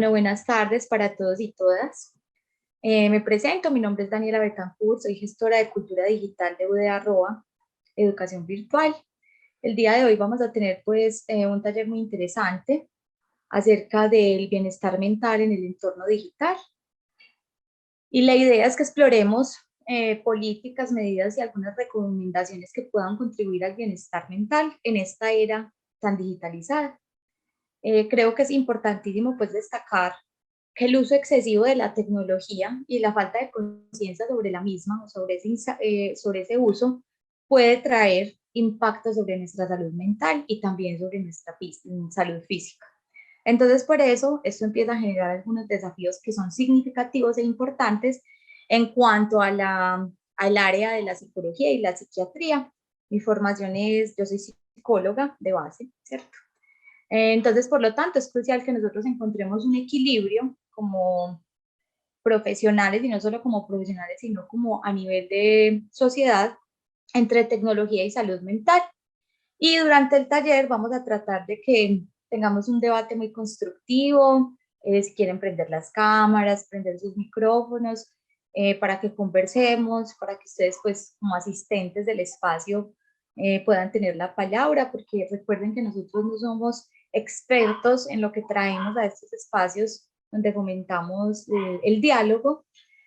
Bueno, buenas tardes para todos y todas. Me presento, mi nombre es Daniela Betancourt, soy gestora de cultura digital de UDA Roa, Educación Virtual. El día de hoy vamos a tener un taller muy interesante acerca del bienestar mental en el entorno digital. Y la idea es que exploremos políticas, medidas y algunas recomendaciones que puedan contribuir al bienestar mental en esta era tan digitalizada. Creo que es importantísimo pues destacar que el uso excesivo de la tecnología y la falta de conciencia sobre la misma o sobre ese uso puede traer impactos sobre nuestra salud mental y también sobre nuestra salud física. Entonces, por eso, esto empieza a generar algunos desafíos que son significativos e importantes en cuanto al área de la psicología y la psiquiatría. Mi formación es, yo soy psicóloga de base, ¿cierto? Entonces, por lo tanto, es crucial que nosotros encontremos un equilibrio como profesionales y no solo como profesionales, sino como a nivel de sociedad entre tecnología y salud mental. Y durante el taller vamos a tratar de que tengamos un debate muy constructivo, si quieren prender las cámaras, prender sus micrófonos, para que conversemos, para que ustedes pues como asistentes del espacio puedan tener la palabra, porque recuerden que nosotros no somos expertos en lo que traemos a estos espacios donde fomentamos el diálogo,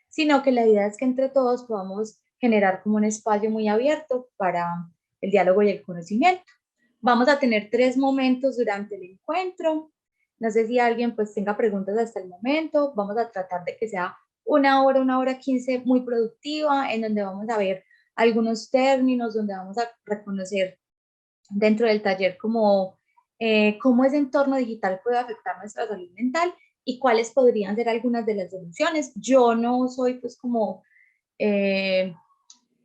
sino que la idea es que entre todos podamos generar como un espacio muy abierto para el diálogo y el conocimiento. Vamos a tener 3 momentos durante el encuentro. No sé si alguien pues tenga preguntas hasta el momento. Vamos a tratar de que sea una hora 15 muy productiva, en donde vamos a ver algunos términos, donde vamos a reconocer dentro del taller cómo ese entorno digital puede afectar nuestra salud mental y cuáles podrían ser algunas de las soluciones. Yo no soy pues como eh,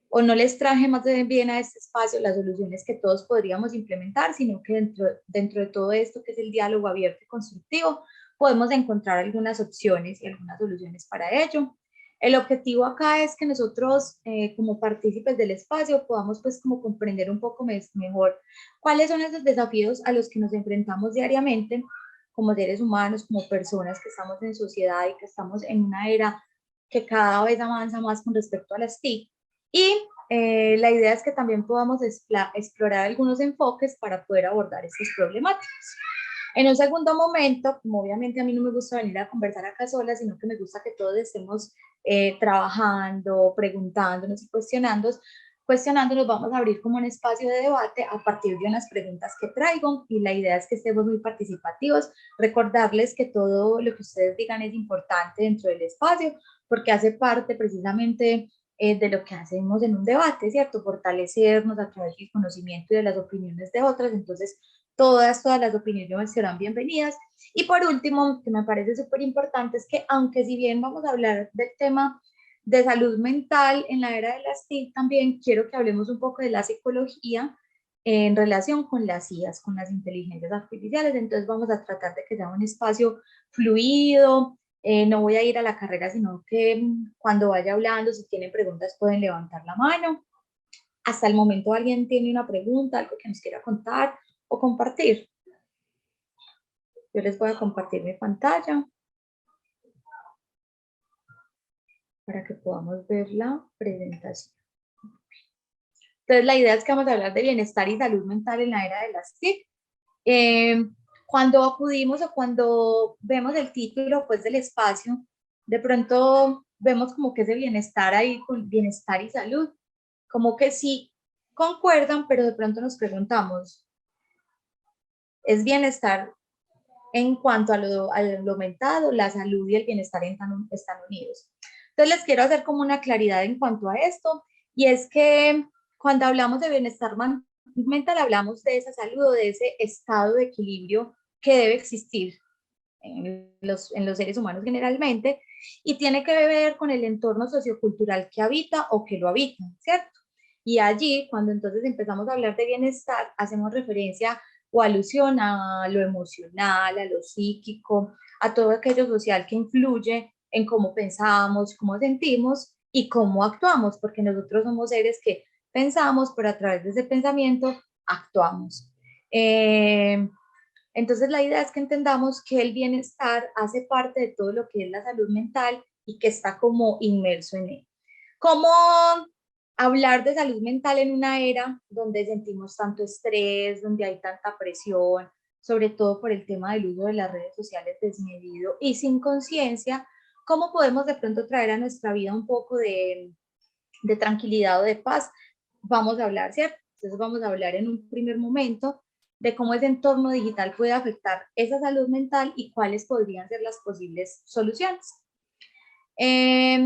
o no les traje más bien a este espacio las soluciones que todos podríamos implementar, sino que dentro de todo esto, que es el diálogo abierto y constructivo, podemos encontrar algunas opciones y algunas soluciones para ello. El objetivo acá es que nosotros, como partícipes del espacio, podamos pues como comprender un poco mejor cuáles son esos desafíos a los que nos enfrentamos diariamente como seres humanos, como personas que estamos en sociedad y que estamos en una era que cada vez avanza más con respecto a las TIC. Y la idea es que también podamos explorar algunos enfoques para poder abordar estas problemáticas. En un segundo momento, como obviamente a mí no me gusta venir a conversar acá sola, sino que me gusta que todos estemos trabajando, preguntándonos y cuestionándonos, vamos a abrir como un espacio de debate a partir de unas preguntas que traigo y la idea es que estemos muy participativos, recordarles que todo lo que ustedes digan es importante dentro del espacio porque hace parte precisamente de lo que hacemos en un debate, ¿cierto? Fortalecernos a través del conocimiento y de las opiniones de otras. Entonces, todas las opiniones serán bienvenidas. Y por último, que me parece súper importante, es que aunque si bien vamos a hablar del tema de salud mental en la era de las TIC, también quiero que hablemos un poco de la psicología en relación con las IAs, con las inteligencias artificiales. Entonces vamos a tratar de que sea un espacio fluido, no voy a ir a la carrera, sino que cuando vaya hablando, si tienen preguntas, pueden levantar la mano. Hasta el momento alguien tiene una pregunta, algo que nos quiera contar o compartir. Yo les voy a compartir mi pantalla para que podamos ver la presentación. Entonces, la idea es que vamos a hablar de bienestar y salud mental en la era de las TIC. Cuando acudimos o cuando vemos el título pues, del espacio, de pronto vemos como que ese bienestar ahí con bienestar y salud, como que sí concuerdan, pero de pronto nos preguntamos, ¿es bienestar en cuanto a lo mental, la salud y el bienestar están unidos? Entonces les quiero hacer como una claridad en cuanto a esto, y es que cuando hablamos de bienestar mental, hablamos de esa salud o de ese estado de equilibrio que debe existir en los seres humanos generalmente, y tiene que ver con el entorno sociocultural que habita o que lo habita, ¿cierto? Y allí, cuando entonces empezamos a hablar de bienestar, hacemos referencia o alusión a lo emocional, a lo psíquico, a todo aquello social que influye en cómo pensamos, cómo sentimos y cómo actuamos, porque nosotros somos seres que pensamos, pero a través de ese pensamiento actuamos. Entonces la idea es que entendamos que el bienestar hace parte de todo lo que es la salud mental y que está como inmerso en él. ¿Cómo hablar de salud mental en una era donde sentimos tanto estrés, donde hay tanta presión, sobre todo por el tema del uso de las redes sociales desmedido y sin conciencia? ¿Cómo podemos de pronto traer a nuestra vida un poco de tranquilidad o de paz? Vamos a hablar, ¿cierto? Entonces vamos a hablar en un primer momento de cómo ese entorno digital puede afectar esa salud mental y cuáles podrían ser las posibles soluciones. Eh,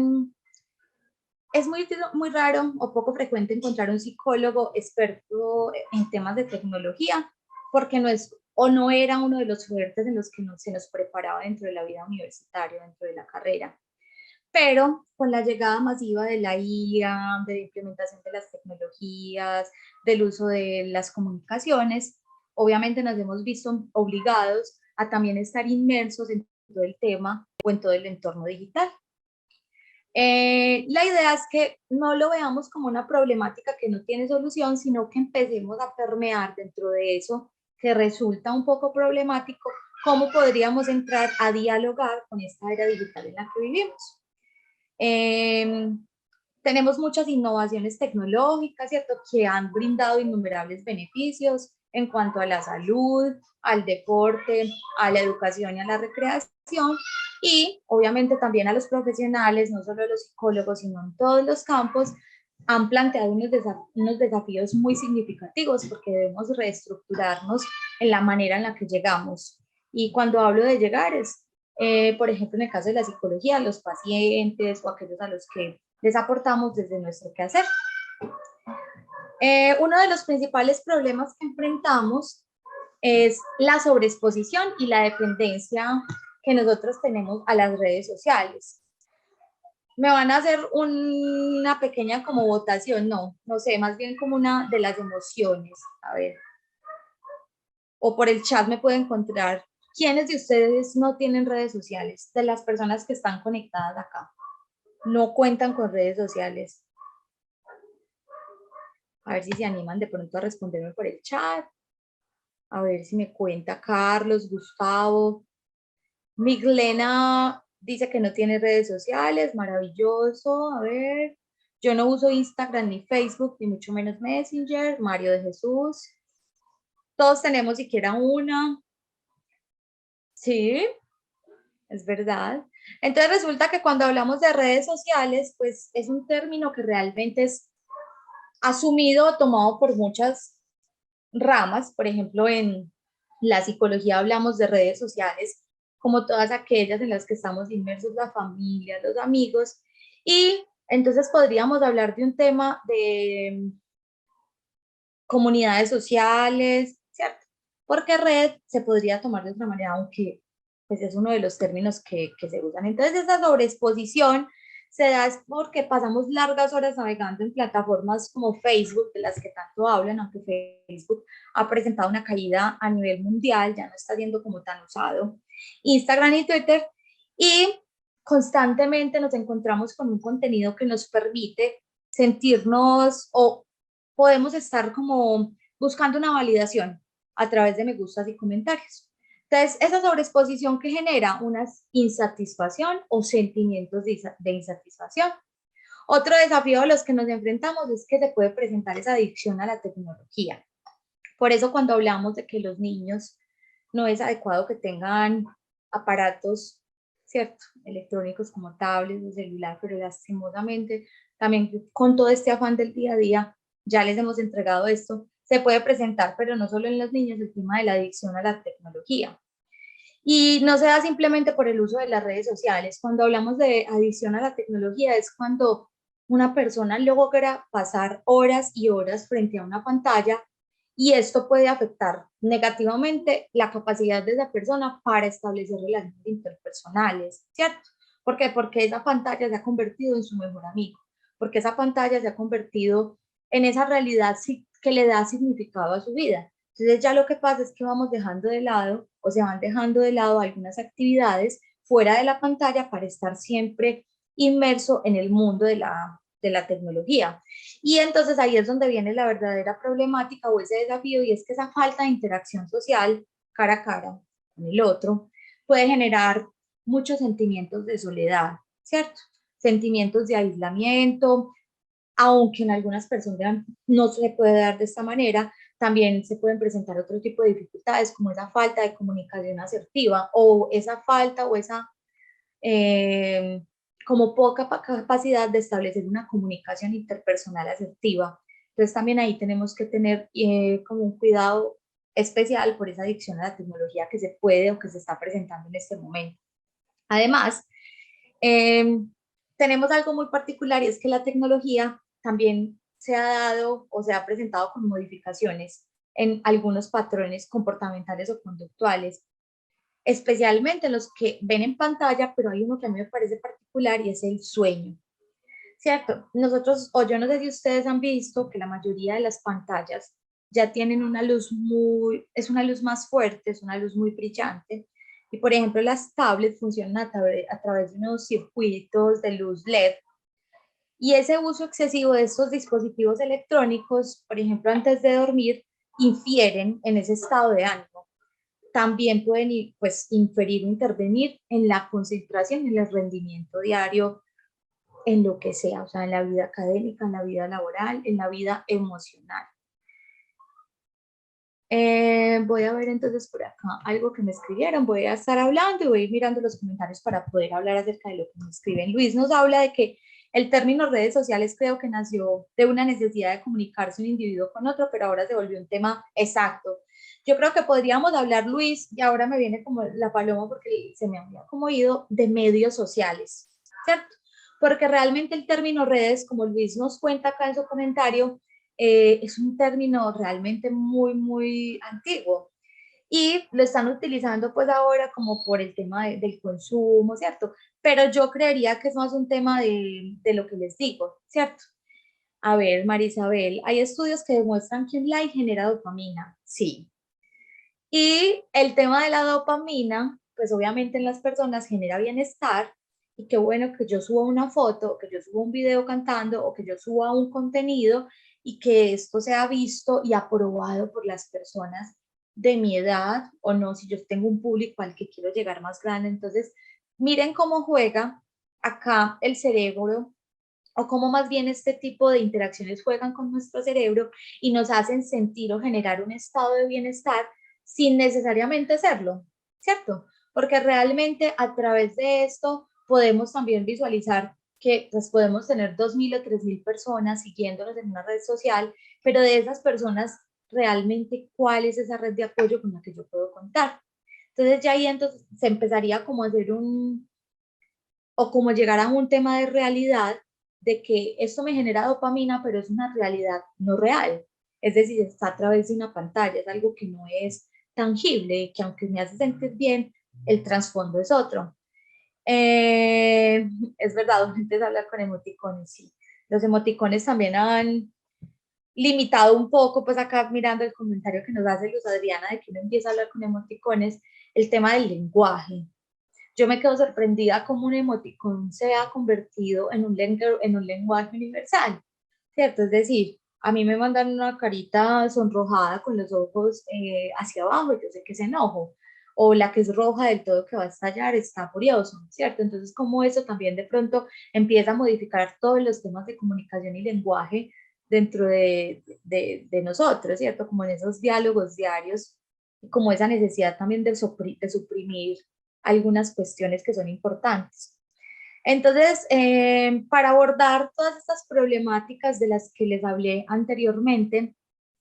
es muy raro o poco frecuente encontrar un psicólogo experto en temas de tecnología, porque no es o no era uno de los fuertes en los que se nos preparaba dentro de la vida universitaria, dentro de la carrera. Pero con la llegada masiva de la IA, de la implementación de las tecnologías, del uso de las comunicaciones, obviamente nos hemos visto obligados a también estar inmersos en todo el tema o en todo el entorno digital. La idea es que no lo veamos como una problemática que no tiene solución, sino que empecemos a permear dentro de eso que resulta un poco problemático, cómo podríamos entrar a dialogar con esta era digital en la que vivimos. Tenemos muchas innovaciones tecnológicas, ¿cierto?, que han brindado innumerables beneficios en cuanto a la salud, al deporte, a la educación y a la recreación, y obviamente también a los profesionales, no solo a los psicólogos, sino en todos los campos, han planteado unos desafíos muy significativos porque debemos reestructurarnos en la manera en la que llegamos. Y cuando hablo de llegar es, por ejemplo, en el caso de la psicología, los pacientes o aquellos a los que les aportamos desde nuestro quehacer. Uno de los principales problemas que enfrentamos es la sobreexposición y la dependencia que nosotros tenemos a las redes sociales. Me van a hacer una pequeña como votación, no sé, más bien como una de las emociones, a ver. O por el chat me pueden encontrar. ¿Quiénes de ustedes no tienen redes sociales? De las personas que están conectadas acá. No cuentan con redes sociales. A ver si se animan de pronto a responderme por el chat. A ver si me cuenta Carlos, Gustavo. Miglena dice que no tiene redes sociales, maravilloso. A ver, yo no uso Instagram ni Facebook, ni mucho menos Messenger. Mario de Jesús. Todos tenemos siquiera una. Sí, es verdad. Entonces resulta que cuando hablamos de redes sociales, pues es un término que realmente es asumido o tomado por muchas ramas. Por ejemplo, en la psicología hablamos de redes sociales como todas aquellas en las que estamos inmersos, la familia, los amigos, y entonces podríamos hablar de un tema de comunidades sociales, ¿cierto? Porque red se podría tomar de otra manera, aunque pues es uno de los términos que se usan. Entonces esa sobreexposición se da es porque pasamos largas horas navegando en plataformas como Facebook, de las que tanto hablan, aunque Facebook ha presentado una caída a nivel mundial, ya no está siendo como tan usado, Instagram y Twitter, y constantemente nos encontramos con un contenido que nos permite sentirnos o podemos estar como buscando una validación a través de me gustas y comentarios. Entonces, esa sobreexposición que genera una insatisfacción o sentimientos de insatisfacción. Otro desafío a los que nos enfrentamos es que se puede presentar esa adicción a la tecnología. Por eso cuando hablamos de que los niños no es adecuado que tengan aparatos, ¿cierto?, electrónicos como tablets o celular, pero lastimosamente también con todo este afán del día a día ya les hemos entregado esto, se puede presentar, pero no solo en los niños, el tema de la adicción a la tecnología. Y no se da simplemente por el uso de las redes sociales. Cuando hablamos de adicción a la tecnología es cuando una persona logra pasar horas y horas frente a una pantalla y esto puede afectar negativamente la capacidad de esa persona para establecer relaciones interpersonales, ¿cierto? ¿Por qué? Porque esa pantalla se ha convertido en su mejor amigo, porque esa pantalla se ha convertido en esa realidad que le da significado a su vida. Entonces ya lo que pasa es que vamos dejando de lado o se van dejando de lado algunas actividades fuera de la pantalla para estar siempre inmerso en el mundo de la tecnología. Y entonces ahí es donde viene la verdadera problemática o ese desafío, y es que esa falta de interacción social cara a cara con el otro, puede generar muchos sentimientos de soledad, ¿cierto? Sentimientos de aislamiento, aunque en algunas personas no se puede dar de esta manera, también se pueden presentar otro tipo de dificultades, como esa falta de comunicación asertiva o esa falta o esa eh, como poca capacidad de establecer una comunicación interpersonal asertiva. Entonces también ahí tenemos que tener como un cuidado especial por esa adicción a la tecnología que se puede o que se está presentando en este momento. Además, eh, tenemos algo muy particular y es que la tecnología también se ha dado o se ha presentado con modificaciones en algunos patrones comportamentales o conductuales, especialmente los que ven en pantalla, pero hay uno que a mí me parece particular y es el sueño, ¿cierto? Nosotros, o yo no sé si ustedes han visto que la mayoría de las pantallas ya tienen una luz es una luz más fuerte, es una luz muy brillante, y por ejemplo las tablets funcionan a través de unos circuitos de luz LED, y ese uso excesivo de estos dispositivos electrónicos, por ejemplo antes de dormir, infieren en ese estado de ánimo, también pueden pues, inferir o intervenir en la concentración, en el rendimiento diario, en lo que sea, o sea, en la vida académica, en la vida laboral, en la vida emocional. Voy a ver entonces por acá algo que me escribieron, voy a estar hablando y voy a ir mirando los comentarios para poder hablar acerca de lo que me escriben. Luis nos habla de que el término redes sociales creo que nació de una necesidad de comunicarse un individuo con otro, pero ahora se volvió un tema exacto. Yo creo que podríamos hablar, Luis, y ahora me viene como la paloma porque se me había como ido, de medios sociales, ¿cierto? Porque realmente el término redes, como Luis nos cuenta acá en su comentario, es un término realmente muy antiguo y lo están utilizando pues ahora como por el tema del consumo, ¿cierto? Pero yo creería que es más un tema de lo que les digo, ¿cierto? A ver, Marisabel, hay estudios que demuestran que un like genera dopamina, sí. Y el tema de la dopamina, pues obviamente en las personas genera bienestar y qué bueno que yo suba una foto, que yo suba un video cantando o que yo suba un contenido y que esto sea visto y aprobado por las personas de mi edad o no, si yo tengo un público al que quiero llegar más grande. Entonces, miren cómo juega acá el cerebro o cómo más bien este tipo de interacciones juegan con nuestro cerebro y nos hacen sentir o generar un estado de bienestar sin necesariamente serlo, ¿cierto? Porque realmente a través de esto podemos también visualizar que pues, podemos tener 2.000 o 3.000 personas siguiéndonos en una red social, pero de esas personas, realmente, ¿cuál es esa red de apoyo con la que yo puedo contar? Entonces ya ahí entonces se empezaría como a hacer o como llegar a un tema de realidad de que esto me genera dopamina, pero es una realidad no real. Es decir, está a través de una pantalla, es algo que no es tangible, que aunque me hace sentir bien, el trasfondo es otro. Es verdad, antes de hablar con emoticones, sí. Los emoticones también han limitado un poco, pues acá mirando el comentario que nos hace Luz Adriana de que uno empieza a hablar con emoticones, el tema del lenguaje. Yo me quedo sorprendida cómo un emoticón se ha convertido en un lenguaje universal, ¿cierto? Es decir, a mí me mandan una carita sonrojada con los ojos hacia abajo, yo sé que es enojo, o la que es roja del todo que va a estallar está furioso, ¿cierto? Entonces, como eso también de pronto empieza a modificar todos los temas de comunicación y lenguaje dentro de nosotros, ¿cierto? Como en esos diálogos diarios, como esa necesidad también de suprimir algunas cuestiones que son importantes. Entonces, para abordar todas estas problemáticas de las que les hablé anteriormente,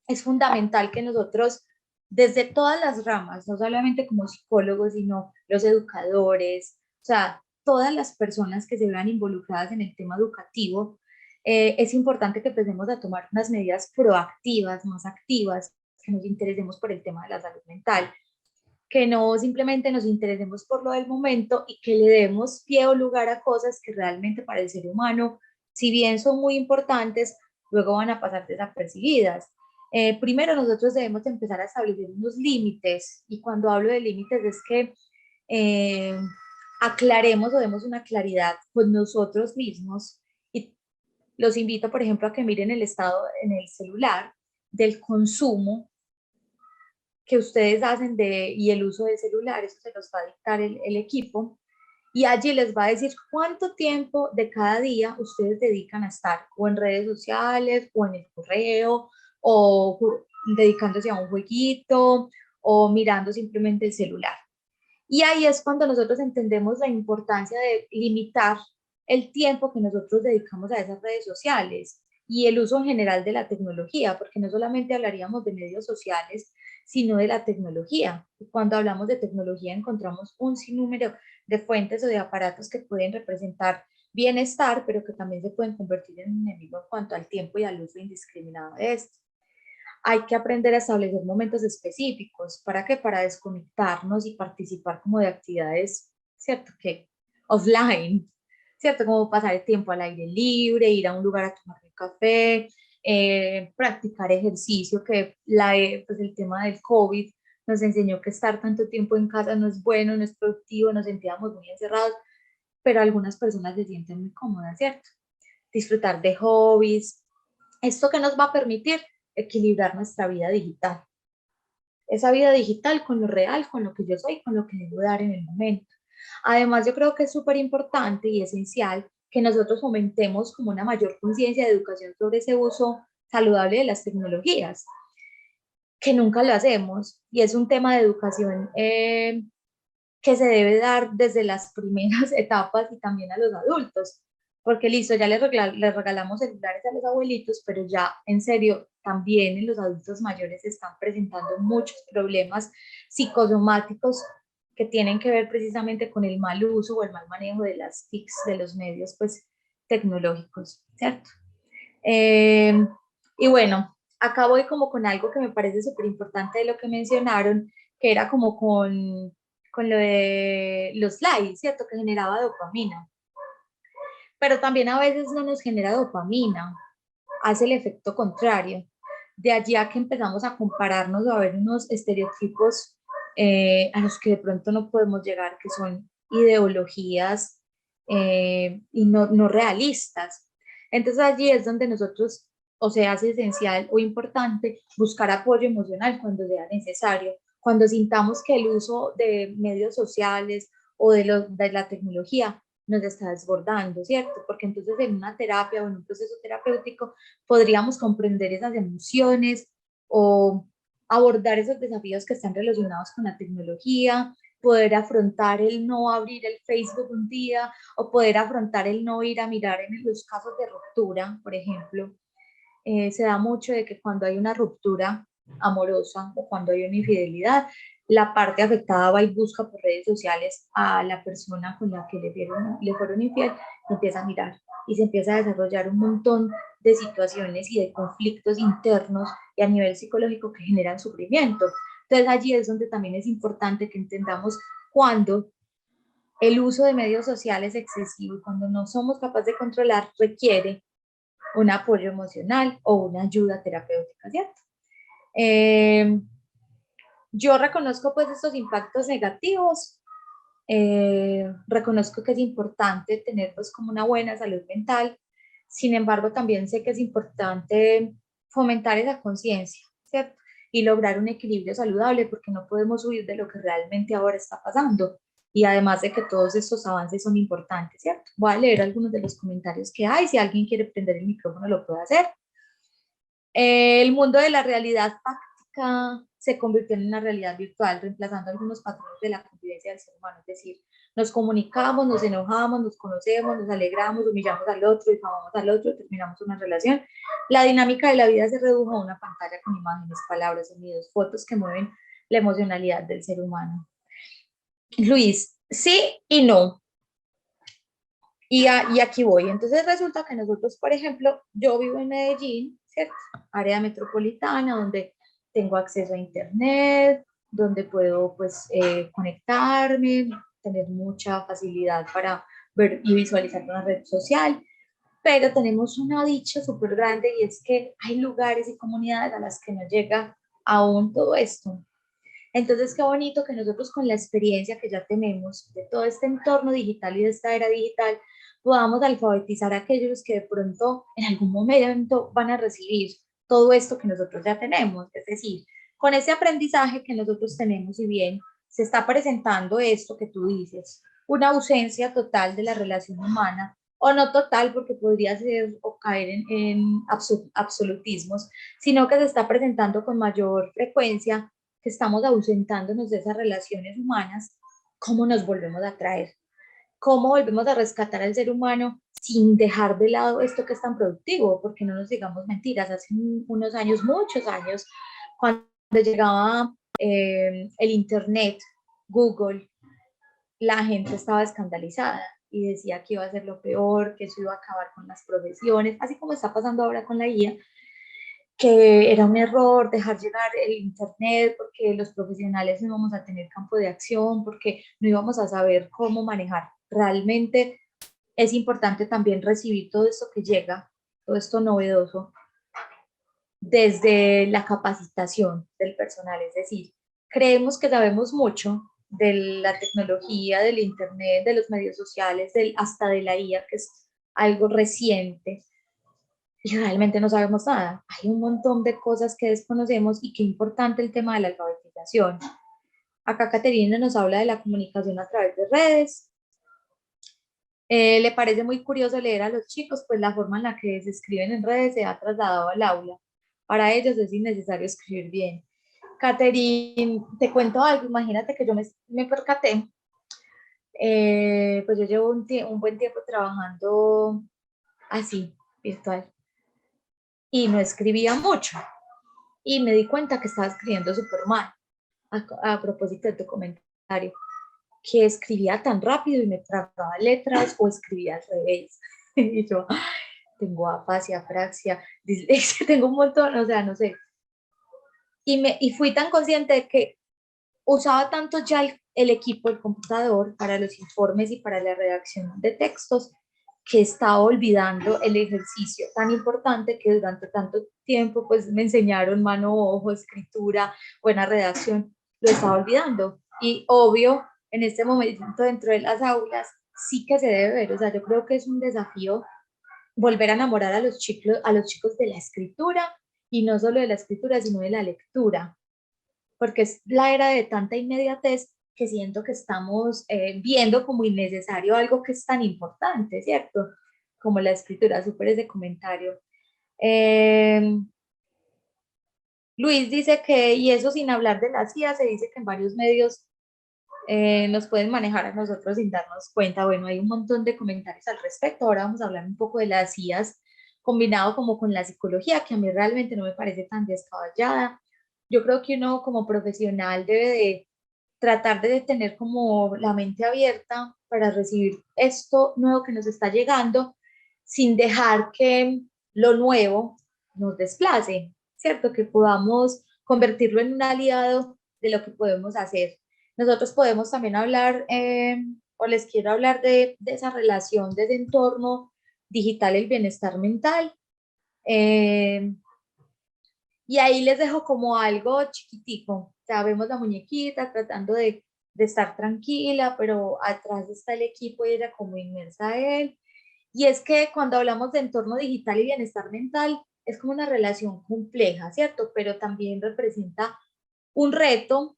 es fundamental que nosotros, desde todas las ramas, no solamente como psicólogos, sino los educadores, o sea, todas las personas que se vean involucradas en el tema educativo, es importante que empecemos a tomar unas medidas proactivas, más activas, que nos interesemos por el tema de la salud mental, que no simplemente nos interesemos por lo del momento y que le demos pie o lugar a cosas que realmente para el ser humano, si bien son muy importantes, luego van a pasar desapercibidas. Primero nosotros debemos empezar a establecer unos límites y cuando hablo de límites es que eh, aclaremos o demos una claridad con nosotros mismos y los invito, por ejemplo, a que miren el estado en el celular del consumo que ustedes hacen y el uso del celular, eso se los va a dictar el equipo, y allí les va a decir cuánto tiempo de cada día ustedes dedican a estar o en redes sociales o en el correo o dedicándose a un jueguito o mirando simplemente el celular. Y ahí es cuando nosotros entendemos la importancia de limitar el tiempo que nosotros dedicamos a esas redes sociales y el uso en general de la tecnología, porque no solamente hablaríamos de medios sociales, sino de la tecnología. Y cuando hablamos de tecnología encontramos un sinnúmero de fuentes o de aparatos que pueden representar bienestar, pero que también se pueden convertir en un enemigo en cuanto al tiempo y al uso indiscriminado de esto. Hay que aprender a establecer momentos específicos. ¿Para qué? Para desconectarnos y participar como de actividades, ¿cierto? Que offline, ¿cierto? Como pasar el tiempo al aire libre, ir a un lugar a tomar un café, practicar ejercicio, que pues el tema del COVID nos enseñó que estar tanto tiempo en casa no es bueno, no es productivo, nos sentíamos muy encerrados, pero algunas personas se sienten muy cómodas, ¿cierto? Disfrutar de hobbies. ¿Esto que nos va a permitir? Equilibrar nuestra vida digital. Esa vida digital con lo real, con lo que yo soy, con lo que debo dar en el momento. Además, yo creo que es súper importante y esencial que nosotros fomentemos como una mayor conciencia de educación sobre ese uso saludable de las tecnologías, que nunca lo hacemos. Y es un tema de educación que se debe dar desde las primeras etapas y también a los adultos, porque listo, ya les regalamos celulares a los abuelitos, pero ya en serio, también en los adultos mayores se están presentando muchos problemas psicosomáticos que tienen que ver precisamente con el mal uso o el mal manejo de las TICs, de los medios pues tecnológicos, ¿cierto? Eh, y bueno, acá voy como con algo que me parece súper importante de lo que mencionaron, que era como con lo de los likes, ¿cierto? Que generaba dopamina. Pero también a veces no nos genera dopamina, hace el efecto contrario. De allí a que empezamos a compararnos o a ver unos estereotipos a los que de pronto no podemos llegar, que son ideologías y no realistas. Entonces allí es donde nosotros, o sea, hace esencial o importante buscar apoyo emocional cuando sea necesario, cuando sintamos que el uso de medios sociales o de la tecnología nos está desbordando, ¿cierto? Porque entonces en una terapia o en un proceso terapéutico podríamos comprender esas emociones o abordar esos desafíos que están relacionados con la tecnología, poder afrontar el no abrir el Facebook un día o poder afrontar el no ir a mirar en los casos de ruptura, por ejemplo. Se da mucho de que cuando hay una ruptura amorosa o cuando hay una infidelidad, la parte afectada va y busca por redes sociales a la persona con la que le fueron infiel y empieza a mirar y se empieza a desarrollar un montón de situaciones y de conflictos internos y a nivel psicológico que generan sufrimiento. Entonces allí es donde también es importante que entendamos cuando el uso de medios sociales excesivo y cuando no somos capaces de controlar requiere un apoyo emocional o una ayuda terapéutica, ¿cierto? Eh, yo reconozco pues estos impactos negativos, reconozco que es importante tener pues como una buena salud mental, sin embargo también sé que es importante fomentar esa conciencia, ¿cierto? Y lograr un equilibrio saludable porque no podemos huir de lo que realmente ahora está pasando. Y además de que todos estos avances son importantes, ¿cierto? Voy a leer algunos de los comentarios que hay. Si alguien quiere prender el micrófono, lo puede hacer. El mundo de la realidad fáctica se convirtió en una realidad virtual, reemplazando algunos patrones de la convivencia del ser humano. Es decir, nos comunicamos, nos enojamos, nos conocemos, nos alegramos, humillamos al otro, difamamos al otro, terminamos una relación. La dinámica de la vida se redujo a una pantalla con imágenes, palabras, sonidos, fotos que mueven la emocionalidad del ser humano. Luis, sí y no. Y aquí voy. Entonces resulta que nosotros, por ejemplo, yo vivo en Medellín, ¿cierto? Área metropolitana, donde tengo acceso a internet, donde puedo pues conectarme, tener mucha facilidad para ver y visualizar una red social, pero tenemos una dicha súper grande y es que hay lugares y comunidades a las que no llega aún todo esto. Entonces, qué bonito que nosotros con la experiencia que ya tenemos de todo este entorno digital y de esta era digital, podamos alfabetizar a aquellos que de pronto en algún momento van a recibir todo esto que nosotros ya tenemos, es decir, con ese aprendizaje que nosotros tenemos, si bien se está presentando esto que tú dices, una ausencia total de la relación humana, o no total porque podría ser o caer en absolutismos, sino que se está presentando con mayor frecuencia, que estamos ausentándonos de esas relaciones humanas. ¿Cómo nos volvemos a traer? ¿Cómo volvemos a rescatar al ser humano sin dejar de lado esto que es tan productivo? Porque no nos digamos mentiras, hace unos años, muchos años, cuando llegaba el Internet, Google, la gente estaba escandalizada y decía que iba a ser lo peor, que eso iba a acabar con las profesiones, así como está pasando ahora con la IA, que era un error dejar llegar el Internet porque los profesionales no íbamos a tener campo de acción, porque no íbamos a saber cómo manejar. Realmente es importante también recibir todo esto que llega, todo esto novedoso, desde la capacitación del personal. Es decir, creemos que sabemos mucho de la tecnología, del Internet, de los medios sociales, hasta de la IA, que es algo reciente, y realmente no sabemos nada. Hay un montón de cosas que desconocemos y qué importante el tema de la alfabetización. Acá Caterina nos habla de la comunicación a través de redes. Le parece muy curioso leer a los chicos, pues la forma en la que se escriben en redes se ha trasladado al aula. Para ellos es innecesario escribir bien. Caterine, te cuento algo, imagínate que yo me percaté, pues yo llevo un buen tiempo trabajando así, virtual, y no escribía mucho. Y me di cuenta que estaba escribiendo súper mal, a propósito de tu comentario, que escribía tan rápido y me tragaba letras o escribía al revés. Y yo tengo afasia, apraxia, dislexia, tengo un montón, o sea, no sé. Y fui tan consciente de que usaba tanto ya el equipo, el computador, para los informes y para la redacción de textos, que estaba olvidando el ejercicio tan importante que durante tanto tiempo pues me enseñaron mano, ojo, escritura, buena redacción, lo estaba olvidando. Y obvio, en este momento dentro de las aulas sí que se debe ver, o sea, yo creo que es un desafío volver a enamorar a los chicos de la escritura, y no solo de la escritura, sino de la lectura, porque es la era de tanta inmediatez que siento que estamos viendo como innecesario algo que es tan importante, ¿cierto? Como la escritura, súper ese comentario. Eh, Luis dice que, y eso sin hablar de la CIA, se dice que en varios medios nos pueden manejar a nosotros sin darnos cuenta. Bueno, hay un montón de comentarios al respecto. Ahora vamos a hablar un poco de las IAs combinado como con la psicología, que a mí realmente no me parece tan descabellada. Yo creo que uno como profesional debe de tratar de tener como la mente abierta para recibir esto nuevo que nos está llegando sin dejar que lo nuevo nos desplace, ¿cierto? Que podamos convertirlo en un aliado de lo que podemos hacer. Nosotros podemos también hablar, o les quiero hablar de esa relación, de ese entorno digital, el bienestar mental. Eh, y ahí les dejo como algo chiquitico. O sea, vemos la muñequita tratando de estar tranquila, pero atrás está el equipo y ella como inmersa a él. Y es que cuando hablamos de entorno digital y bienestar mental, es como una relación compleja, ¿cierto? Pero también representa un reto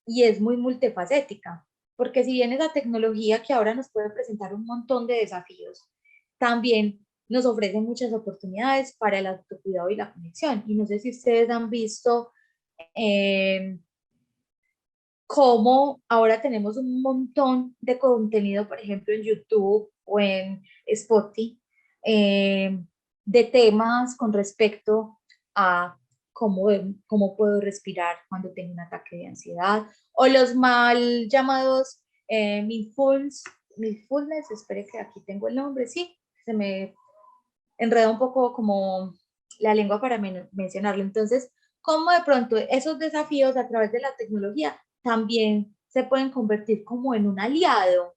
y es muy multifacética, porque si bien es la tecnología que ahora nos puede presentar un montón de desafíos, también nos ofrece muchas oportunidades para el autocuidado y la conexión. Y no sé si ustedes han visto eh, cómo ahora tenemos un montón de contenido, por ejemplo, en YouTube o en Spotify, eh, de temas con respecto a cómo puedo respirar cuando tengo un ataque de ansiedad, o los mal llamados mindfulness, espere que aquí tengo el nombre, sí, se me enreda un poco como la lengua para mencionarlo. Entonces, cómo de pronto esos desafíos a través de la tecnología también se pueden convertir como en un aliado,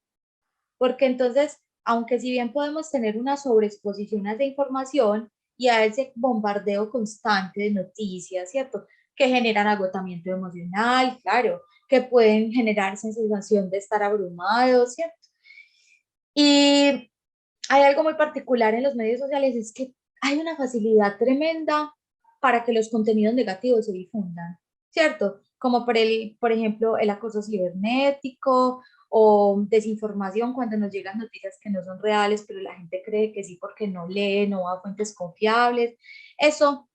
porque entonces, aunque si bien podemos tener una sobreexposición a esa información y a ese bombardeo constante de noticias, ¿cierto? Que generan agotamiento emocional, claro, que pueden generar sensación de estar abrumados, ¿cierto? Y hay algo muy particular en los medios sociales, es que hay una facilidad tremenda para que los contenidos negativos se difundan, ¿cierto? Como por ejemplo, el acoso cibernético o desinformación cuando nos llegan noticias que no son reales, pero la gente cree que sí porque no lee, no va a fuentes confiables. Eso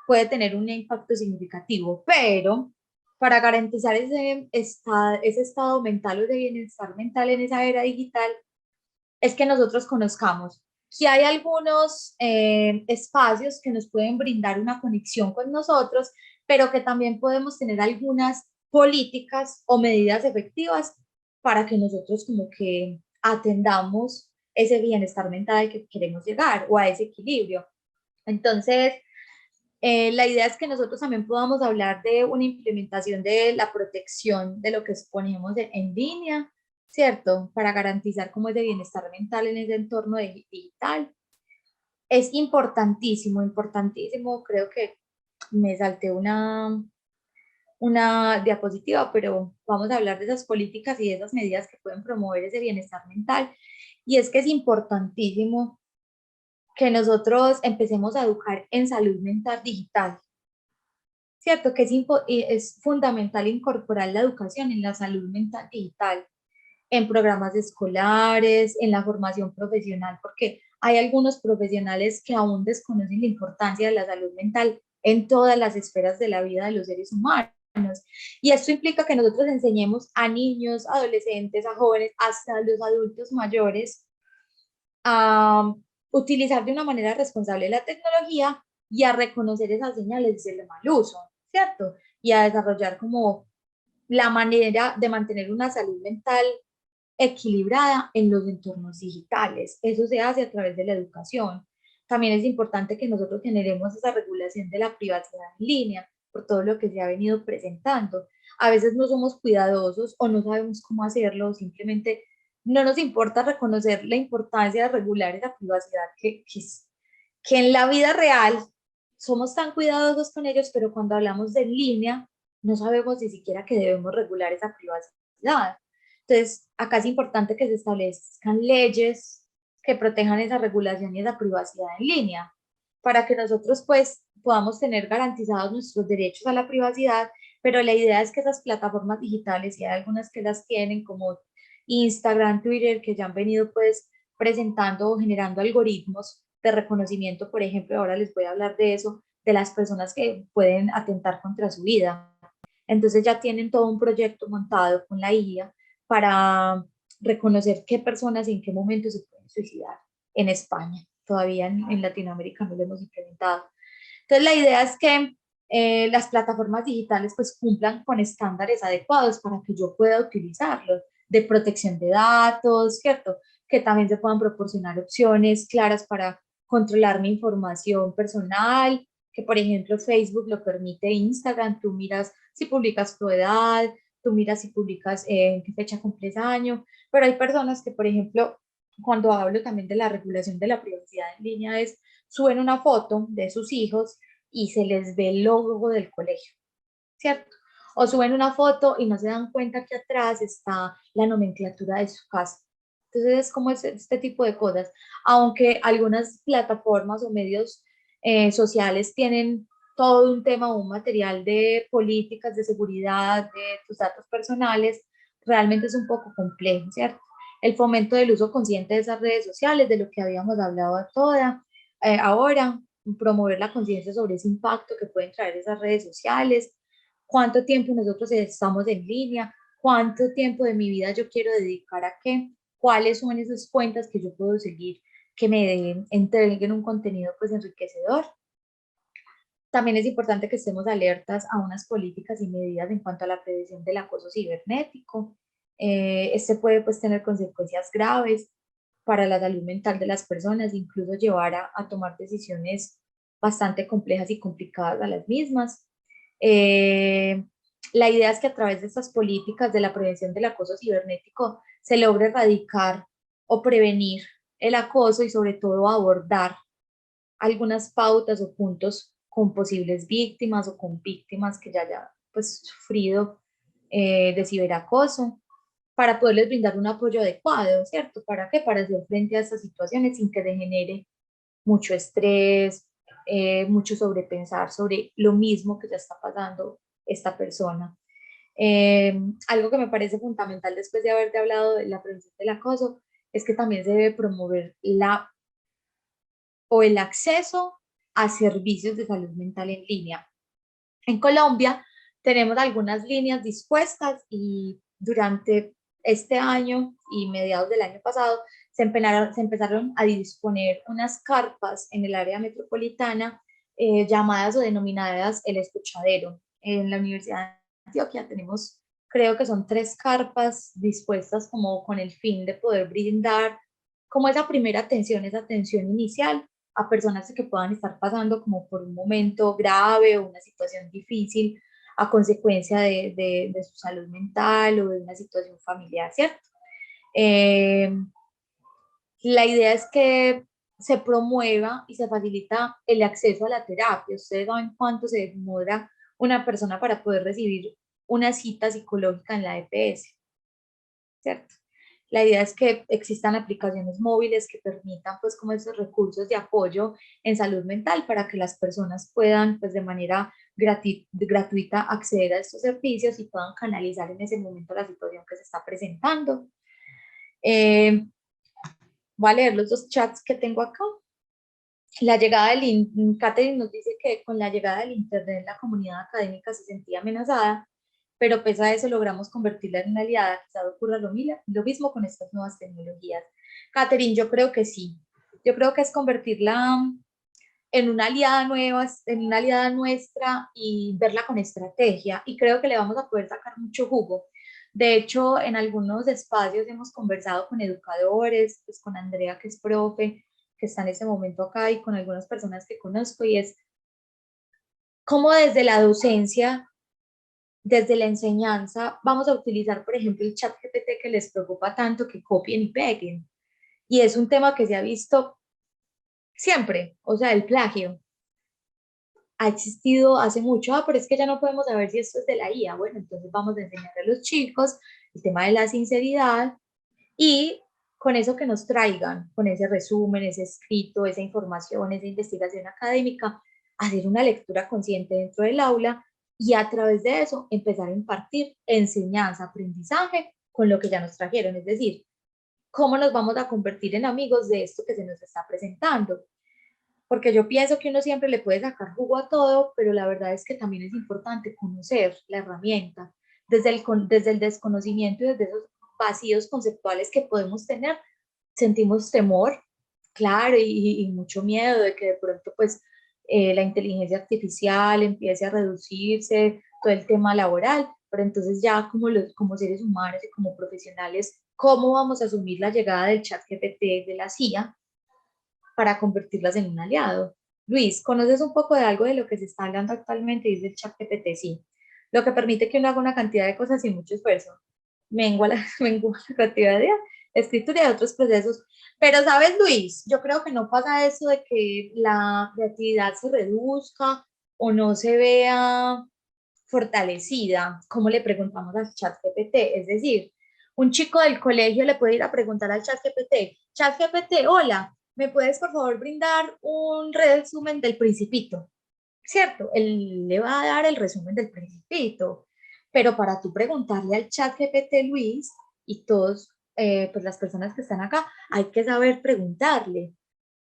puede tener un impacto significativo, pero para garantizar ese estado mental o de bienestar mental en esa era digital, es que nosotros conozcamos que hay algunos espacios que nos pueden brindar una conexión con nosotros, pero que también podemos tener algunas políticas o medidas efectivas para que nosotros como que atendamos ese bienestar mental al que queremos llegar o a ese equilibrio. Entonces, la idea es que nosotros también podamos hablar de una implementación de la protección de lo que exponemos en línea, ¿cierto? Para garantizar como ese bienestar mental en ese entorno digital. Es importantísimo, importantísimo. Creo que me salté una diapositiva, pero vamos a hablar de esas políticas y de esas medidas que pueden promover ese bienestar mental. Y es que es importantísimo que nosotros empecemos a educar en salud mental digital. Cierto que es fundamental incorporar la educación en la salud mental digital, en programas escolares, en la formación profesional, porque hay algunos profesionales que aún desconocen la importancia de la salud mental en todas las esferas de la vida de los seres humanos. Y esto implica que nosotros enseñemos a niños, adolescentes, a jóvenes, hasta los adultos mayores a utilizar de una manera responsable la tecnología y a reconocer esas señales del mal uso, ¿cierto? Y a desarrollar como la manera de mantener una salud mental equilibrada en los entornos digitales. Eso se hace a través de la educación. También es importante que nosotros generemos esa regulación de la privacidad en línea por todo lo que se ha venido presentando. A veces no somos cuidadosos o no sabemos cómo hacerlo, o simplemente no nos importa reconocer la importancia de regular esa privacidad que en la vida real somos tan cuidadosos con ellos, pero cuando hablamos de en línea no sabemos ni siquiera que debemos regular esa privacidad. Entonces, acá es importante que se establezcan leyes que protejan esa regulación y esa privacidad en línea, para que nosotros pues podamos tener garantizados nuestros derechos a la privacidad, pero la idea es que esas plataformas digitales, y hay algunas que las tienen como Instagram, Twitter, que ya han venido pues presentando o generando algoritmos de reconocimiento, por ejemplo, ahora les voy a hablar de eso, de las personas que pueden atentar contra su vida. Entonces ya tienen todo un proyecto montado con la IA para reconocer qué personas y en qué momento se pueden suicidar en España. Todavía en Latinoamérica no lo hemos implementado. Entonces la idea es que las plataformas digitales pues cumplan con estándares adecuados para que yo pueda utilizarlos, de protección de datos, ¿cierto? Que también se puedan proporcionar opciones claras para controlar mi información personal, que por ejemplo Facebook lo permite, Instagram, tú miras si publicas tu edad, tú miras si publicas en qué fecha cumples año, pero hay personas que por ejemplo, cuando hablo también de la regulación de la privacidad en línea, es suben una foto de sus hijos y se les ve el logo del colegio, ¿cierto? O suben una foto y no se dan cuenta que atrás está la nomenclatura de su casa. Entonces es como este tipo de cosas. Aunque algunas plataformas o medios sociales tienen todo un tema o un material de políticas de seguridad de tus datos personales, realmente es un poco complejo, ¿cierto? El fomento del uso consciente de esas redes sociales, de lo que habíamos hablado ahora, promover la conciencia sobre ese impacto que pueden traer esas redes sociales, cuánto tiempo nosotros estamos en línea, cuánto tiempo de mi vida yo quiero dedicar a qué, cuáles son esas cuentas que yo puedo seguir que me entreguen un contenido pues enriquecedor. También es importante que estemos alertas a unas políticas y medidas en cuanto a la prevención del acoso cibernético. Este puede pues tener consecuencias graves para la salud mental de las personas, incluso llevar a tomar decisiones bastante complejas y complicadas a las mismas. Eh, la idea es que a través de estas políticas de la prevención del acoso cibernético se logre erradicar o prevenir el acoso y sobre todo abordar algunas pautas o puntos con posibles víctimas o con víctimas que ya hayan pues, sufrido de ciberacoso para poderles brindar un apoyo adecuado, ¿cierto? ¿Para qué? Para hacer frente a estas situaciones sin que genere mucho estrés, mucho sobrepensar sobre lo mismo que ya está pasando esta persona. Algo que me parece fundamental después de haberte hablado de la prevención del acoso es que también se debe promover el acceso a servicios de salud mental en línea. En Colombia tenemos algunas líneas dispuestas y durante este año y mediados del año pasado se empezaron a disponer unas carpas en el área metropolitana llamadas o denominadas el escuchadero. En la Universidad de Antioquia tenemos, creo que son 3 carpas dispuestas como con el fin de poder brindar como esa primera atención, esa atención inicial a personas que puedan estar pasando como por un momento grave o una situación difícil a consecuencia de su salud mental o de una situación familiar, ¿cierto? Eh, la idea es que se promueva y se facilita el acceso a la terapia. Ustedes saben cuánto se demora una persona para poder recibir una cita psicológica en la EPS, ¿cierto? La idea es que existan aplicaciones móviles que permitan pues como esos recursos de apoyo en salud mental para que las personas puedan pues de manera gratuita acceder a estos servicios y puedan canalizar en ese momento la situación que se está presentando. Voy a leer los 2 chats que tengo acá. La llegada Catherine nos dice que con la llegada del Internet la comunidad académica se sentía amenazada, pero pese a eso logramos convertirla en una aliada. Quizás ocurra lo mismo con estas nuevas tecnologías. Catherine, yo creo que sí. Yo creo que es convertirla en una aliada nueva, en una aliada nuestra y verla con estrategia. Y creo que le vamos a poder sacar mucho jugo. De hecho, en algunos espacios hemos conversado con educadores, pues con Andrea, que es profe, que está en ese momento acá, y con algunas personas que conozco, y es cómo desde la docencia, desde la enseñanza, vamos a utilizar, por ejemplo, el chat GPT que les preocupa tanto que copien y peguen. Y es un tema que se ha visto siempre, o sea, el plagio ha existido hace mucho, pero es que ya no podemos saber si esto es de la IA. Bueno, entonces vamos a enseñar a los chicos el tema de la sinceridad y con eso que nos traigan, con ese resumen, ese escrito, esa información, esa investigación académica, hacer una lectura consciente dentro del aula y a través de eso empezar a impartir enseñanza, aprendizaje con lo que ya nos trajeron, es decir, cómo nos vamos a convertir en amigos de esto que se nos está presentando. Porque yo pienso que uno siempre le puede sacar jugo a todo, pero la verdad es que también es importante conocer la herramienta. Desde el desconocimiento y desde esos vacíos conceptuales que podemos tener, sentimos temor, claro, y mucho miedo de que de pronto pues la inteligencia artificial empiece a reducirse, todo el tema laboral, pero entonces ya como seres humanos y como profesionales, ¿cómo vamos a asumir la llegada del chat GPT de la CIA para convertirlas en un aliado? Luis, ¿conoces un poco de algo de lo que se está hablando actualmente? Dice el chat GPT, sí. Lo que permite que uno haga una cantidad de cosas sin mucho esfuerzo. Mengua la creatividad, escritura y otros procesos. Pero, ¿sabes, Luis? Yo creo que no pasa eso de que la creatividad se reduzca o no se vea fortalecida, como le preguntamos al chat GPT. Es decir, un chico del colegio le puede ir a preguntar al chat GPT, hola, ¿me puedes por favor brindar un resumen del Principito? ¿Cierto? Él le va a dar el resumen del Principito, pero para tú preguntarle al chat GPT, Luis, y todos, pues las personas que están acá, hay que saber preguntarle.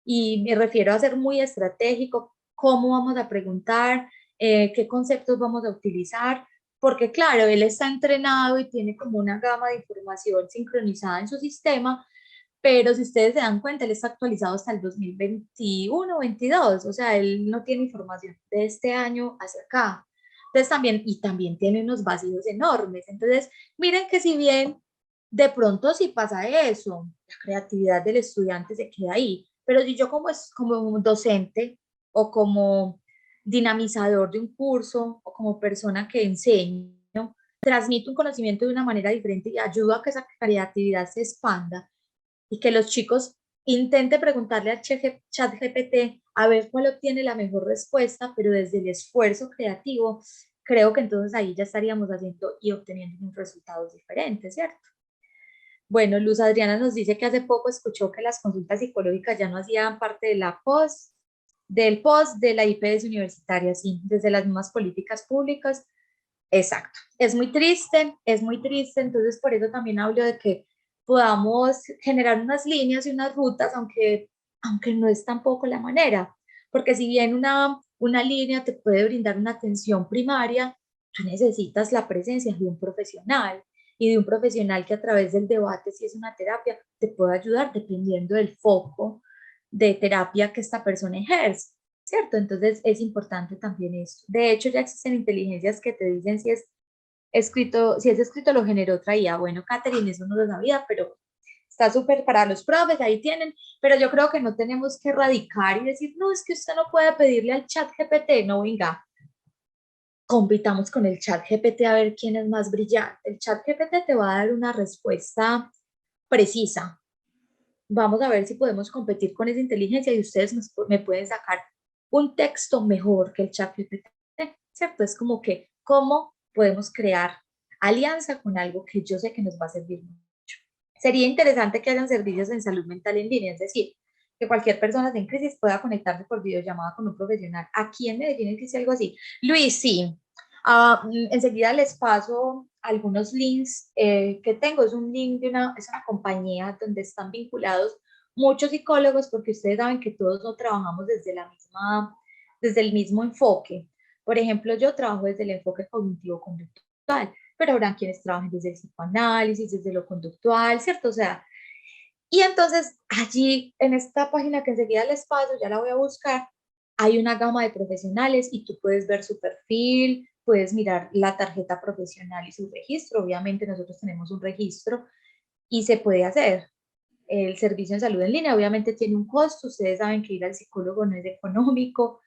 Y me refiero a ser muy estratégico, cómo vamos a preguntar, qué conceptos vamos a utilizar, porque claro, él está entrenado y tiene como una gama de información sincronizada en su sistema, pero si ustedes se dan cuenta, él está actualizado hasta el 2021, 22, o sea, él no tiene información de este año hacia acá. Entonces también, y también tiene unos vacíos enormes. Entonces, miren que si bien de pronto sí pasa eso, la creatividad del estudiante se queda ahí, pero si yo como un docente o como dinamizador de un curso o como persona que enseño, transmito un conocimiento de una manera diferente y ayudo a que esa creatividad se expanda y que los chicos intenten preguntarle al chat GPT a ver cuál obtiene la mejor respuesta, pero desde el esfuerzo creativo, creo que entonces ahí ya estaríamos haciendo y obteniendo unos resultados diferentes, ¿cierto? Bueno, Luz Adriana nos dice que hace poco escuchó que las consultas psicológicas ya no hacían parte de del post de la IPS universitaria, sí, desde las mismas políticas públicas Exacto. Es muy triste, entonces por eso también hablo de que podamos generar unas líneas y unas rutas, aunque no es tampoco la manera, porque si bien una línea te puede brindar una atención primaria, tú necesitas la presencia de un profesional y de un profesional que a través del debate, si es una terapia, te puede ayudar dependiendo del foco de terapia que esta persona ejerce. ¿Cierto? Entonces es importante también esto. De hecho, ya existen inteligencias que te dicen si es escrito lo generó otra IA. Bueno, Catherine, eso no lo sabía, pero está súper para los profes, ahí tienen, pero yo creo que no tenemos que radicar y decir, no, es que usted no puede pedirle al chat GPT, no, venga, compitamos con el chat GPT a ver quién es más brillante. El chat GPT te va a dar una respuesta precisa. Vamos a ver si podemos competir con esa inteligencia y ustedes me pueden sacar un texto mejor que el chat GPT, ¿cierto? Es como que, ¿cómo podemos crear alianza con algo que yo sé que nos va a servir mucho? Sería interesante que hayan servicios en salud mental en línea, es decir, que cualquier persona en crisis pueda conectarse por videollamada con un profesional. Aquí en Medellín existe algo así. Luis, sí. Enseguida les paso algunos links que tengo. Es un link es una compañía donde están vinculados muchos psicólogos, porque ustedes saben que todos no trabajamos desde el mismo enfoque. Por ejemplo, yo trabajo desde el enfoque cognitivo-conductual, pero habrá quienes trabajen desde el psicoanálisis, desde lo conductual, ¿cierto? O sea, y entonces allí en esta página que enseguida les paso, ya la voy a buscar, hay una gama de profesionales y tú puedes ver su perfil, puedes mirar la tarjeta profesional y su registro. Obviamente nosotros tenemos un registro y se puede hacer. El servicio en salud en línea obviamente tiene un costo, ustedes saben que ir al psicólogo no es económico,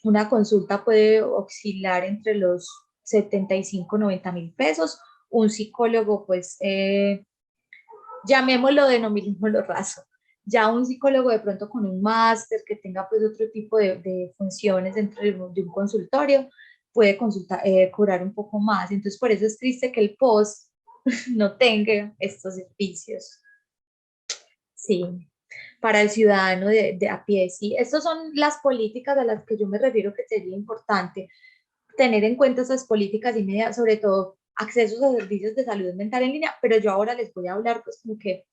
una consulta puede oscilar entre los 75 90 mil pesos, un psicólogo pues llamémoslo, denominémoslo raso. Ya un psicólogo de pronto con un máster que tenga pues otro tipo de funciones dentro de un consultorio puede cobrar un poco más. Entonces por eso es triste que el post no tenga estos servicios. Sí, para el ciudadano de a pie, sí. Estas son las políticas a las que yo me refiero que sería importante tener en cuenta esas políticas y medidas, sobre todo accesos a servicios de salud mental en línea, pero yo ahora les voy a hablar pues como que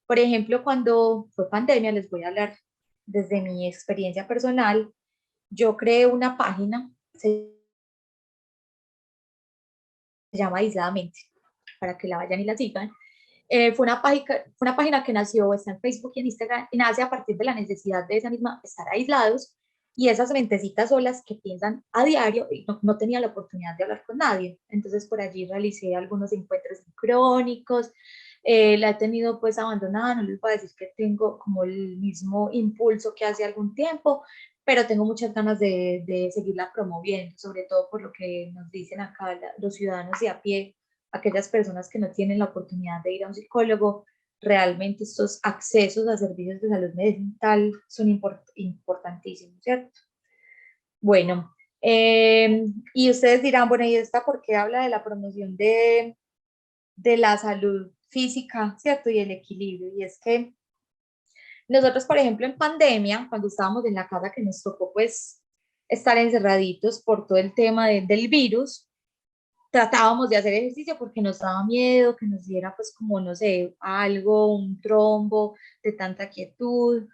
por ejemplo, cuando fue pandemia, les voy a hablar desde mi experiencia personal. Yo creé una página, se llama Aisladamente, para que la vayan y la sigan. Fue una página que nació, está en Facebook y en Instagram, y nace a partir de la necesidad de esa misma estar aislados y esas mentecitas solas que piensan a diario y no tenía la oportunidad de hablar con nadie. Entonces por allí realicé algunos encuentros crónicos, la he tenido pues abandonada, no les voy a decir que tengo como el mismo impulso que hace algún tiempo, pero tengo muchas ganas de seguirla promoviendo, sobre todo por lo que nos dicen acá los ciudadanos de a pie, aquellas personas que no tienen la oportunidad de ir a un psicólogo. Realmente estos accesos a servicios de salud mental son importantísimos, ¿cierto? Bueno, y ustedes dirán, bueno, ¿y esta por qué habla de la promoción de la salud física, ¿cierto? Y el equilibrio. Y es que nosotros, por ejemplo, en pandemia, cuando estábamos en la casa que nos tocó pues estar encerraditos por todo el tema del virus, tratábamos de hacer ejercicio porque nos daba miedo que nos diera pues como, no sé, algo, un trombo de tanta quietud,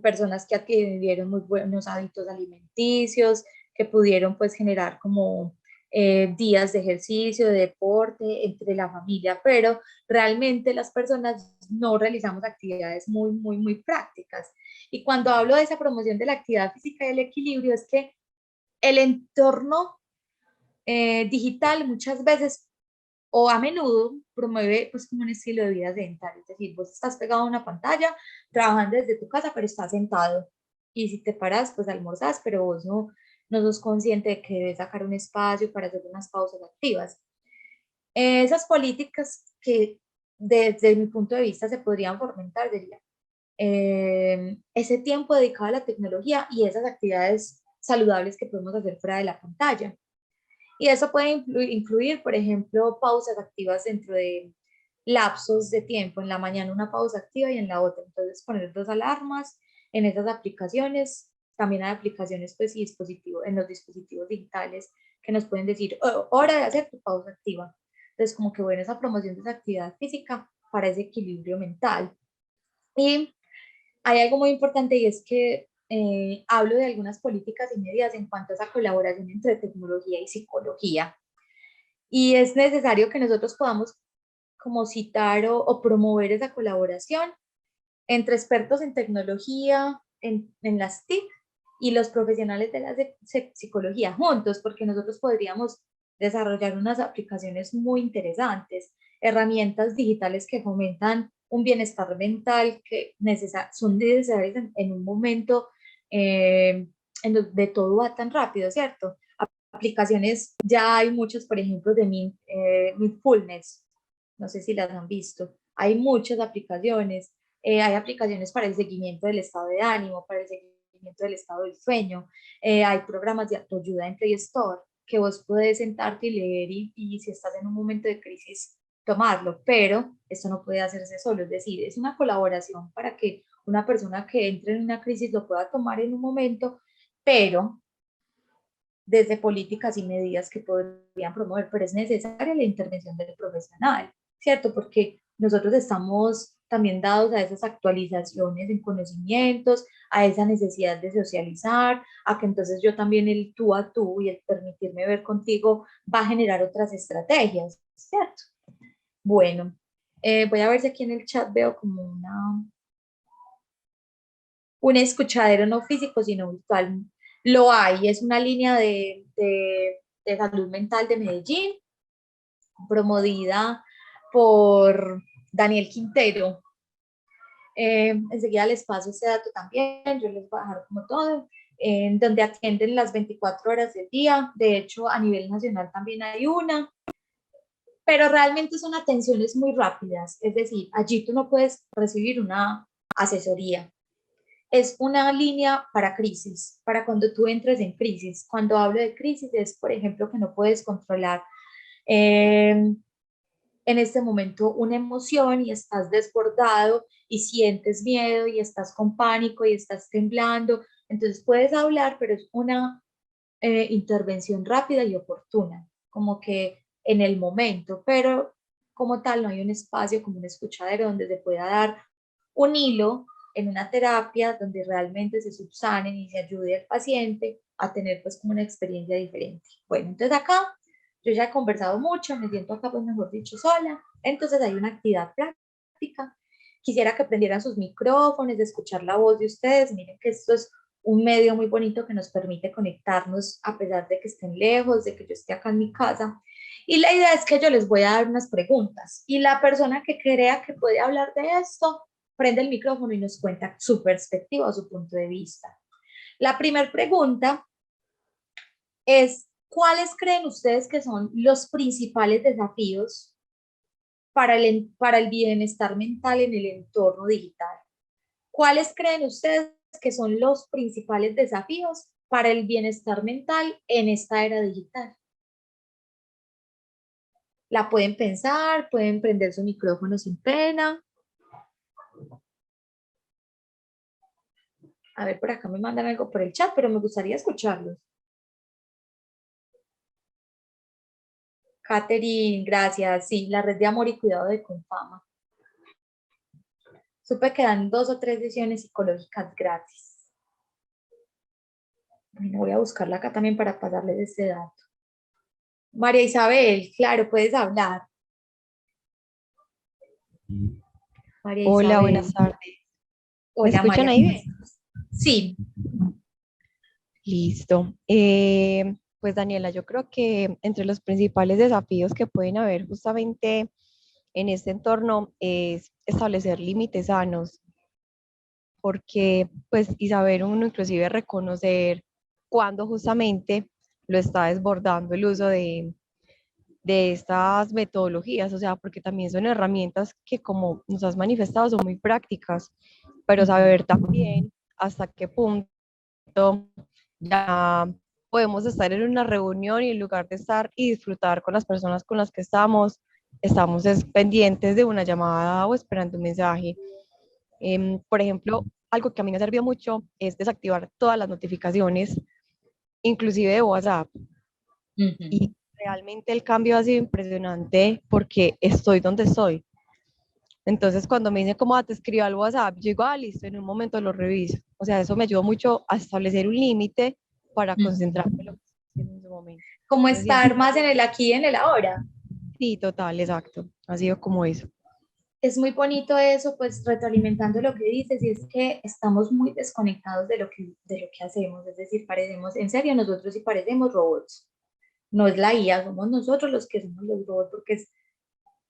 personas que adquirieron muy buenos hábitos alimenticios, que pudieron pues generar como días de ejercicio, de deporte entre la familia, pero realmente las personas no realizamos actividades muy prácticas. Y cuando hablo de esa promoción de la actividad física y el equilibrio, es que el entorno digital muchas veces o a menudo promueve pues como un estilo de vida sedentario, es decir, vos estás pegado a una pantalla trabajando desde tu casa, pero estás sentado y si te paras pues almorzás, pero vos no sos consciente de que debes sacar un espacio para hacer unas pausas activas. Esas políticas que desde mi punto de vista se podrían fomentar sería ese tiempo dedicado a la tecnología y esas actividades saludables que podemos hacer fuera de la pantalla. Y eso puede incluir, por ejemplo, pausas activas dentro de lapsos de tiempo. En la mañana una pausa activa y en la otra. Entonces, poner dos alarmas en esas aplicaciones. También hay aplicaciones pues, y dispositivos, en los dispositivos digitales que nos pueden decir, "Oh, hora de hacer tu pausa activa". Entonces, como que bueno, esa promoción de esa actividad física para ese equilibrio mental. Y hay algo muy importante y es que hablo de algunas políticas y medidas en cuanto a esa colaboración entre tecnología y psicología. Y es necesario que nosotros podamos como citar o promover esa colaboración entre expertos en tecnología, en las TIC y los profesionales de la psicología juntos, porque nosotros podríamos desarrollar unas aplicaciones muy interesantes, herramientas digitales que fomentan un bienestar mental que son necesarias en un momento en donde todo va tan rápido, ¿cierto? Aplicaciones, ya hay muchas, por ejemplo, de Mindfulness, no sé si las han visto. Hay muchas aplicaciones, hay aplicaciones para el seguimiento del estado de ánimo, para el seguimiento del estado del sueño, hay programas de autoayuda en Play Store que vos podés sentarte y leer y si estás en un momento de crisis, tomarlo, pero esto no puede hacerse solo, es decir, es una colaboración para que una persona que entre en una crisis lo pueda tomar en un momento, pero desde políticas y medidas que podrían promover, pero es necesaria la intervención del profesional, ¿cierto? Porque nosotros estamos también dados a esas actualizaciones en conocimientos, a esa necesidad de socializar, a que entonces yo también el tú a tú y el permitirme ver contigo va a generar otras estrategias, ¿cierto? Bueno, voy a ver si aquí en el chat veo como un escuchadero no físico, sino virtual. Lo hay, es una línea de salud mental de Medellín, promovida por Daniel Quintero. Enseguida les paso ese dato también, yo les voy a dejar como todo, donde atienden las 24 horas del día. De hecho, a nivel nacional también hay una, pero realmente son atenciones muy rápidas, es decir, allí tú no puedes recibir una asesoría. Es una línea para crisis, para cuando tú entres en crisis. Cuando hablo de crisis es, por ejemplo, que no puedes controlar en este momento una emoción y estás desbordado y sientes miedo y estás con pánico y estás temblando. Entonces puedes hablar, pero es una intervención rápida y oportuna, como que en el momento, pero como tal no hay un espacio como un escuchadero donde se pueda dar un hilo en una terapia donde realmente se subsanen y se ayude al paciente a tener pues como una experiencia diferente. Bueno, entonces acá yo ya he conversado mucho, me siento acá pues mejor dicho sola, entonces hay una actividad práctica. Quisiera que prendieran sus micrófonos, de escuchar la voz de ustedes. Miren que esto es un medio muy bonito que nos permite conectarnos a pesar de que estén lejos, de que yo esté acá en mi casa. Y la idea es que yo les voy a dar unas preguntas y la persona que crea que puede hablar de esto, prende el micrófono y nos cuenta su perspectiva o su punto de vista. La primera pregunta es, ¿cuáles creen ustedes que son los principales desafíos para el bienestar mental en el entorno digital? ¿Cuáles creen ustedes que son los principales desafíos para el bienestar mental en esta era digital? La pueden pensar, pueden prender su micrófono sin pena. A ver, por acá me mandan algo por el chat, pero me gustaría escucharlos. Catherine, gracias. Sí, la red de amor y cuidado de Confama. Supe que dan 2 o 3 sesiones psicológicas gratis. Bueno, voy a buscarla acá también para pasarles este dato. María Isabel, claro, puedes hablar. María Hola, Isabel. buenas tardes. ¿Me Hola escuchan María, ahí ¿cómo bien? estás? Sí, Listo. Pues Daniela, yo creo que entre los principales desafíos que pueden haber justamente en este entorno es establecer límites sanos, porque pues y saber uno inclusive reconocer cuando justamente lo está desbordando el uso de estas metodologías, o sea, porque también son herramientas que como nos has manifestado son muy prácticas, pero saber también hasta qué punto ya podemos estar en una reunión y en lugar de estar y disfrutar con las personas con las que estamos pendientes de una llamada o esperando un mensaje. Por ejemplo, algo que a mí me sirvió mucho es desactivar todas las notificaciones, inclusive de WhatsApp, Ujú. Y realmente el cambio ha sido impresionante porque estoy donde estoy. Entonces, cuando me dicen cómo te escribo al WhatsApp, yo digo, ah, listo, en un momento lo reviso. O sea, eso me ayudó mucho a establecer un límite para concentrarme en lo Ujú. que estoy haciendo en ese momento. Como Entonces, siento estar más en el aquí y en el ahora. sí, total, exacto. Ha sido como eso. Es muy bonito eso, pues retroalimentando lo que dices, y es que estamos muy desconectados de lo que hacemos, es decir, parecemos, en serio, nosotros sí parecemos robots, no es la IA, somos nosotros los que somos los robots, porque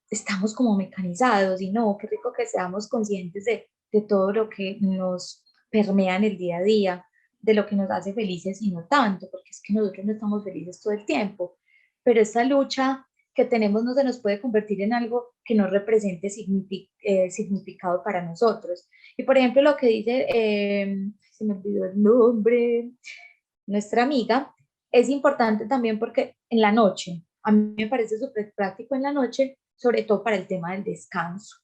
estamos como mecanizados, y no, qué rico que seamos conscientes de todo lo que nos permea en el día a día, de lo que nos hace felices y no tanto, porque es que nosotros no estamos felices todo el tiempo, pero esta lucha que tenemos no se nos puede convertir en algo que no represente significado para nosotros. Y por ejemplo, lo que dice, se me olvidó el nombre, nuestra amiga, es importante también porque en la noche, a mí me parece súper práctico en la noche, sobre todo para el tema del descanso.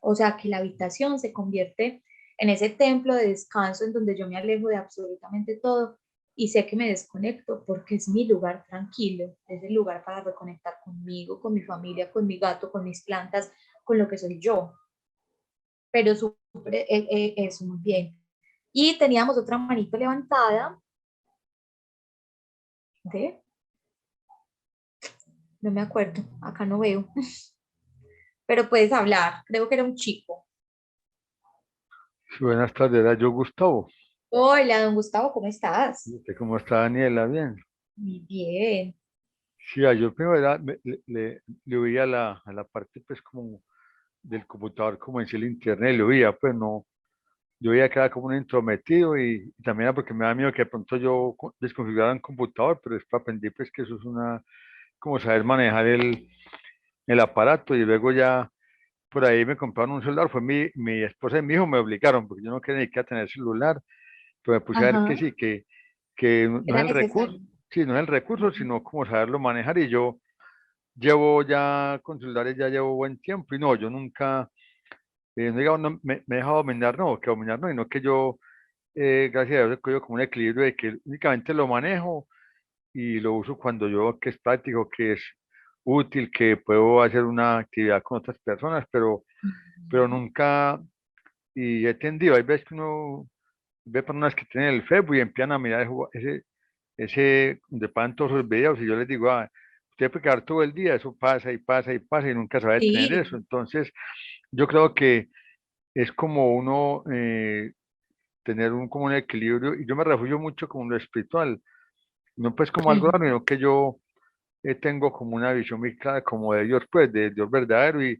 O sea, que la habitación se convierte en ese templo de descanso en donde yo me alejo de absolutamente todo y sé que me desconecto porque es mi lugar tranquilo, es el lugar para reconectar conmigo, con mi familia, con mi gato, con mis plantas, con lo que soy yo. Pero súper, eso muy bien. Y teníamos otra manito levantada de, no me acuerdo, acá no veo, pero puedes hablar, creo que era un chico. Sí, buenas tardes, era yo Gustavo. Hola, don Gustavo, ¿cómo ¿Y estás? usted cómo está, Daniela? Bien. Muy bien. Sí, yo primero le oía a la parte pues como del computador, como en sí el internet, le oía, pues no, yo veía que era como un intrometido y también era porque me da miedo que de pronto yo desconfigurara un computador, pero después aprendí pues que eso es como saber manejar el aparato y luego ya por ahí me compraron un celular, fue mi esposa y mi hijo me obligaron, porque yo no quería ni siquiera tener celular, pero me puse a ver que Ajá, sí, que no era es el recurso, necesario. sí, no es el recurso, sino como saberlo manejar. Y yo llevo ya con celulares, ya llevo buen tiempo y no, yo nunca, no, digamos, no, me he dejado dominar, no, que dominar no, sino que yo, gracias a Dios, he cogido como un equilibrio de que únicamente lo manejo y lo uso cuando yo veo que es práctico, que es útil, que puedo hacer una actividad con otras personas, pero Ujú. nunca, y he tendido, hay veces que uno ve personas que tienen el Facebook y empiezan a mirar ese donde pasan todos los videos y yo les digo, usted puede quedar todo el día, eso pasa y pasa y pasa y nunca se va a detener eso. Sí. Entonces, yo creo que es como uno tener como un equilibrio y yo me refugio mucho como en lo espiritual, no pues como algo raro, Ujú. sino que yo tengo como una visión muy clara como de Dios, pues de Dios verdadero y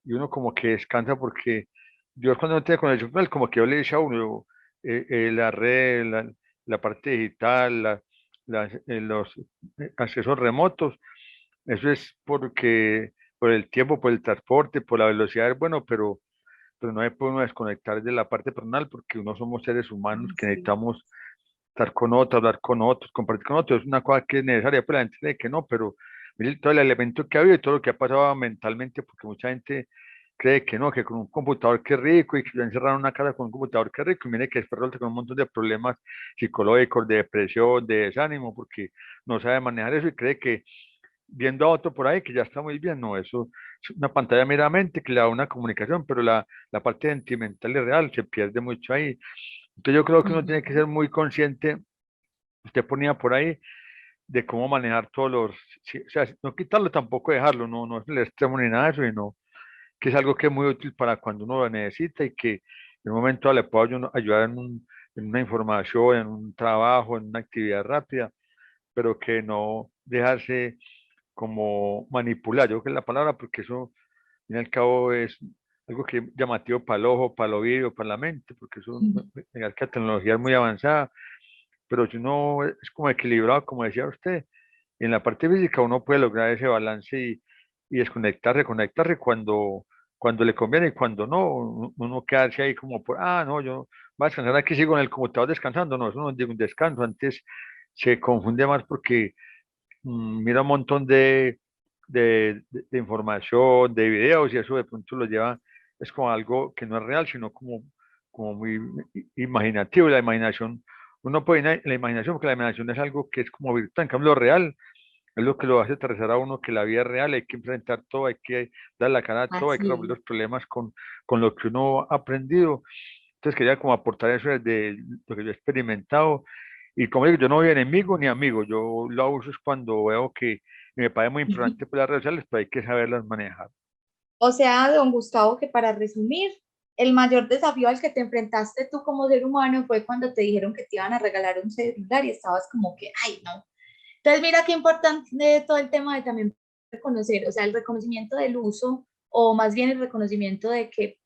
uno como que descansa porque Dios cuando no tiene conexión con él, como que yo le dice a uno, la red, la parte digital, los accesos remotos, eso es porque por el tiempo, por el transporte, por la velocidad es bueno, pero no se puede uno desconectar de la parte personal porque uno somos seres humanos que Sí. necesitamos estar con otros, hablar con otros, compartir con otros, es una cosa que es necesaria, pero la gente cree que no, pero mire todo el elemento que ha habido y todo lo que ha pasado mentalmente, porque mucha gente cree que no, que con un computador que rico y que lo encerraron en una casa con un computador que rico y mire que después resulta con un montón de problemas psicológicos, de depresión, de desánimo, porque no sabe manejar eso y cree que viendo a otro por ahí que ya está muy bien, no, eso es una pantalla meramente que le da una comunicación, pero la parte sentimental y real se pierde mucho ahí. Entonces yo creo que uno tiene que Ujú. ser muy consciente, usted ponía por ahí, de cómo manejar todos los, sí, o sea, no quitarlo, tampoco dejarlo, no, no es el extremo ni nada de eso, sino que es algo que es muy útil para cuando uno lo necesita y que en un momento le puede ayudar en una información, en un trabajo, en una actividad rápida, pero que no dejarse como manipular, yo creo que es la palabra, porque eso, al fin y al cabo, es algo que es llamativo para el ojo, para el oído, para la mente, porque eso, Ujú. negar que la tecnología es muy avanzada, pero si uno es como equilibrado, como decía usted, en la parte física uno puede lograr ese balance y desconectarse, conectarse cuando le conviene y cuando no, uno quedarse ahí como por, no, yo voy a descansar aquí, sigo en el computador descansando, no, eso no es un descanso, antes se confunde más porque mira un montón de información, de videos y eso de pronto lo lleva, es como algo que no es real, sino como muy imaginativo. Y la imaginación, uno puede ir en la imaginación, porque la imaginación es algo que es como virtual, en cambio lo real Es lo que lo hace aterrizar a uno que la vida es real, hay que enfrentar todo, hay que dar la cara a todo, hay que resolver Así los problemas con lo que uno ha aprendido. Entonces quería como aportar eso desde lo que yo he experimentado. Y como digo, yo no soy enemigo ni amigo, yo lo uso es cuando veo que me parece muy es. importante por las redes sociales, pero hay que saberlas manejar. O sea, don Gustavo, que para resumir, el mayor desafío al que te enfrentaste tú como ser humano fue cuando te dijeron que te iban a regalar un celular y estabas como que, ay, no. Entonces, mira qué importante todo el tema de también reconocer, o sea, el reconocimiento del uso o más bien el reconocimiento de que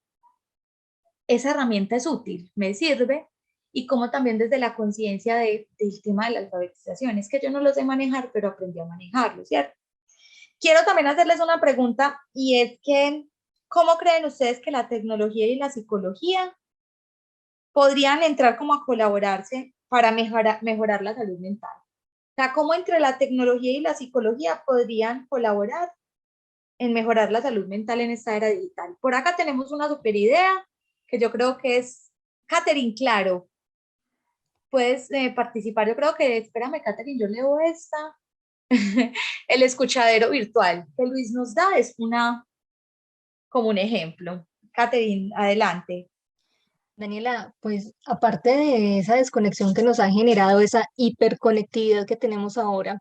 esa herramienta es útil, me sirve, y como también desde la conciencia del tema de la alfabetización. Es que yo no lo sé manejar, pero aprendí a manejarlo, ¿cierto? Quiero también hacerles una pregunta y es que, ¿cómo creen ustedes que la tecnología y la psicología podrían entrar como a colaborarse para mejorar la salud mental? O sea, ¿cómo entre la tecnología y la psicología podrían colaborar en mejorar la salud mental en esta era digital? Por acá tenemos una super idea que yo creo que es Catherine, claro, puedes participar. Yo creo que, espérame, Catherine, yo leo esta. El escuchadero virtual que Luis nos da es como un ejemplo. Catherine, adelante. Daniela, pues aparte de esa desconexión que nos ha generado esa hiperconectividad que tenemos ahora,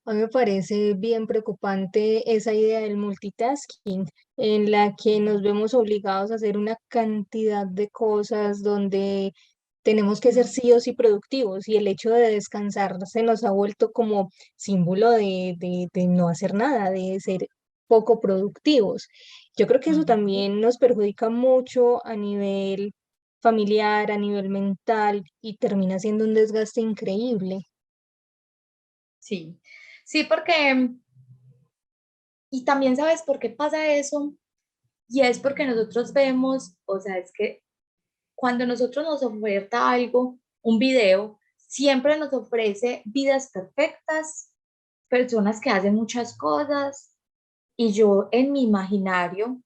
a mí me parece bien preocupante esa idea del multitasking, en la que nos vemos obligados a hacer una cantidad de cosas donde tenemos que ser sí o sí productivos y el hecho de descansar se nos ha vuelto como símbolo de no hacer nada, de ser poco productivos. Yo creo que eso Ujú. también nos perjudica mucho a nivel familiar, a nivel mental y termina siendo un desgaste increíble. Sí, sí, porque, y también sabes por qué pasa eso, y es porque nosotros vemos, o sea, es que cuando nosotros nos oferta algo, un video, siempre nos ofrece vidas perfectas, personas que hacen muchas cosas, y yo en mi imaginario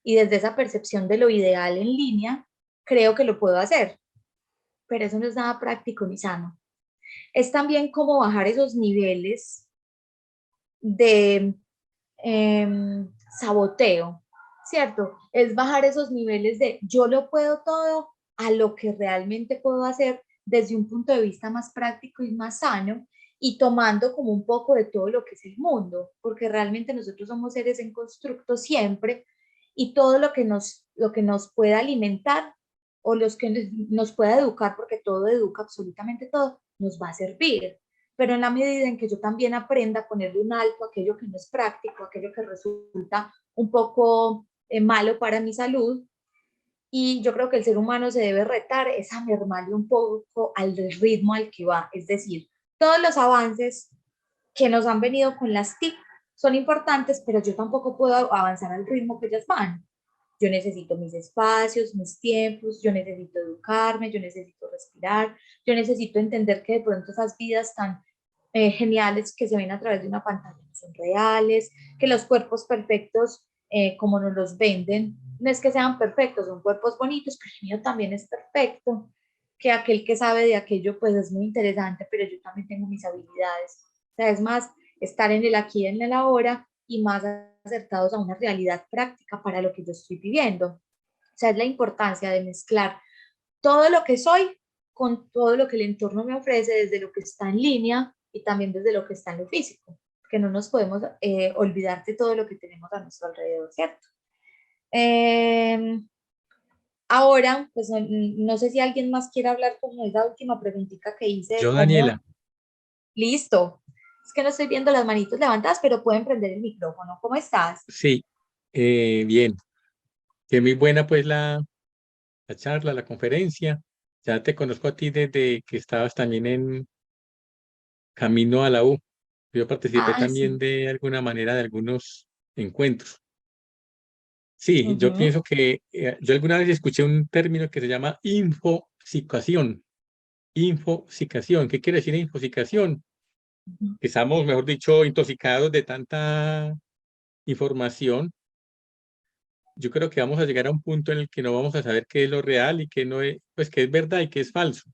y desde esa percepción de lo ideal en línea, creo que lo puedo hacer, pero eso no es nada práctico ni sano. Es también como bajar esos niveles de saboteo, ¿cierto? Es bajar esos niveles de yo lo puedo todo a lo que realmente puedo hacer desde un punto de vista más práctico y más sano y tomando como un poco de todo lo que es el mundo, porque realmente nosotros somos seres en constructo siempre y todo lo que nos pueda alimentar o los que nos pueda educar, porque todo educa, absolutamente todo, nos va a servir, pero en la medida en que yo también aprenda a ponerle un alto a aquello que no es práctico, aquello que resulta un poco malo para mi salud, y yo creo que el ser humano se debe retar es a mermarle un poco al ritmo al que va, es decir, todos los avances que nos han venido con las TIC son importantes, pero yo tampoco puedo avanzar al ritmo que ellas van. Yo necesito mis espacios, mis tiempos, yo necesito educarme, yo necesito respirar, yo necesito entender que de pronto esas vidas tan geniales que se ven a través de una pantalla no son reales, que los cuerpos perfectos, como nos los venden, no es que sean perfectos, son cuerpos bonitos, pero el mío también es perfecto, que aquel que sabe de aquello pues es muy interesante, pero yo también tengo mis habilidades. O sea, es más estar en el aquí y en el ahora y más acertados a una realidad práctica para lo que yo estoy viviendo. O sea, es la importancia de mezclar todo lo que soy con todo lo que el entorno me ofrece, desde lo que está en línea y también desde lo que está en lo físico, que no nos podemos olvidar de todo lo que tenemos a nuestro alrededor, ¿cierto? Eh, Ahora, pues no sé si alguien más quiere hablar como esa última preguntita que hice de Yo, cómo, Daniela, listo, es que no estoy viendo las manitos levantadas, pero pueden prender el micrófono. ¿Cómo estás? sí, bien, que muy buena pues la charla, la conferencia. Ya te conozco a ti desde que estabas también en camino a la U. Yo participé Ah, también sí. de alguna manera de algunos encuentros. Sí, yo Ujú, pienso que yo alguna vez escuché un término que se llama infosicación. Infosicación, ¿qué quiere decir infosicación? ujú. Que estamos, mejor dicho, intoxicados de tanta información. Yo creo que vamos a llegar a un punto en el que no vamos a saber qué es lo real y qué no es, pues qué es verdad y qué es falso,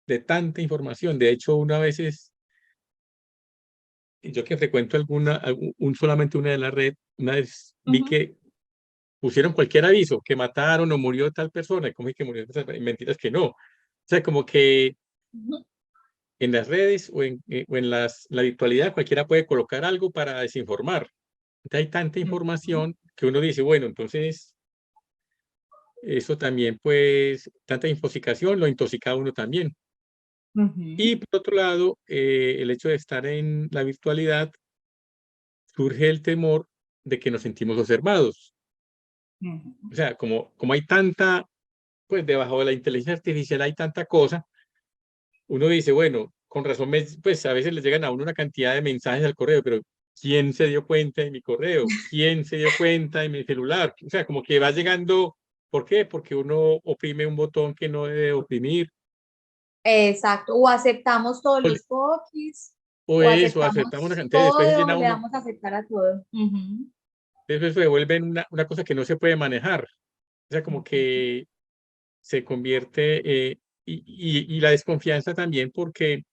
de tanta información. De hecho, uno a veces yo que frecuento solamente una de la red, una vez vi Ujú, que pusieron cualquier aviso, que mataron o murió tal persona, y como es que murió tal persona, y mentiras que no. O sea, como que ujú, en las redes o en la virtualidad cualquiera puede colocar algo para desinformar. Entonces, hay tanta ujú, información que uno dice, bueno, entonces eso también, pues, tanta infoxicación lo intoxica a uno también. ujú, Y por otro lado, el hecho de estar en la virtualidad, surge el temor de que nos sentimos observados. ujú. O sea, como hay tanta, pues debajo de la inteligencia artificial hay tanta cosa, uno dice, bueno, con razón, pues a veces le llegan a uno una cantidad de mensajes al correo, pero ¿quién se dio cuenta de mi correo? ¿Quién se dio cuenta de mi celular? O sea, como que va llegando, ¿por qué? Porque uno oprime un botón que no debe oprimir, Exacto, o aceptamos todos o, le- los cookies, o o eso, aceptamos una aceptamos cantidad, después se todo, llena le uno, damos a aceptar a todo. Ujú, después se vuelve una cosa que no se puede manejar. O sea, como ujú, que se convierte, y la desconfianza también, porque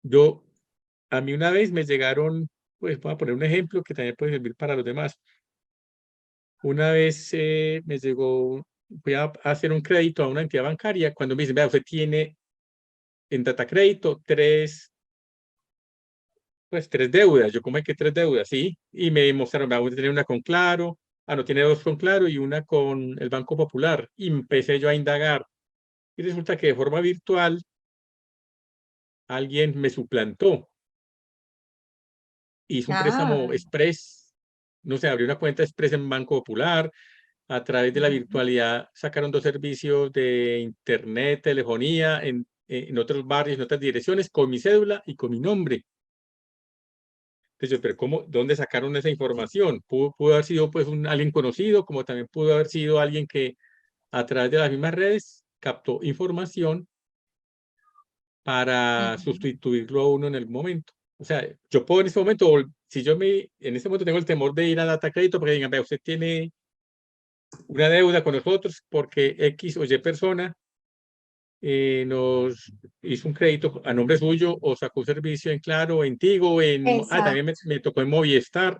yo, a mí una vez me llegaron, pues voy a poner un ejemplo que también puede servir para los demás. Una vez me llegó, voy a hacer un crédito a una entidad bancaria, cuando me dicen, vea, usted tiene en Data Crédito tres deudas. Yo, ¿cómo es que tres deudas? Sí, y me mostraron, vea, usted tiene una con Claro, no, tiene dos con Claro y una con el Banco Popular. Y empecé yo a indagar. Y resulta que de forma virtual alguien me suplantó, hizo un préstamo ah, express, no sé, abrió una cuenta express en Banco Popular, a través de la ujú, virtualidad sacaron dos servicios de internet, telefonía, en otros barrios, en otras direcciones, con mi cédula y con mi nombre. Entonces, yo, pero ¿cómo, dónde sacaron esa información? Pudo haber sido pues alguien conocido, como también pudo haber sido alguien que a través de las mismas redes captó información para ujú. sustituirlo a uno en el momento. O sea, yo puedo en este momento, si en este momento tengo el temor de ir a Data Crédito porque digan, vea, usted tiene una deuda con nosotros porque X o Y persona nos hizo un crédito a nombre suyo o sacó un servicio en Claro, en Tigo, también Exacto. me tocó en Movistar.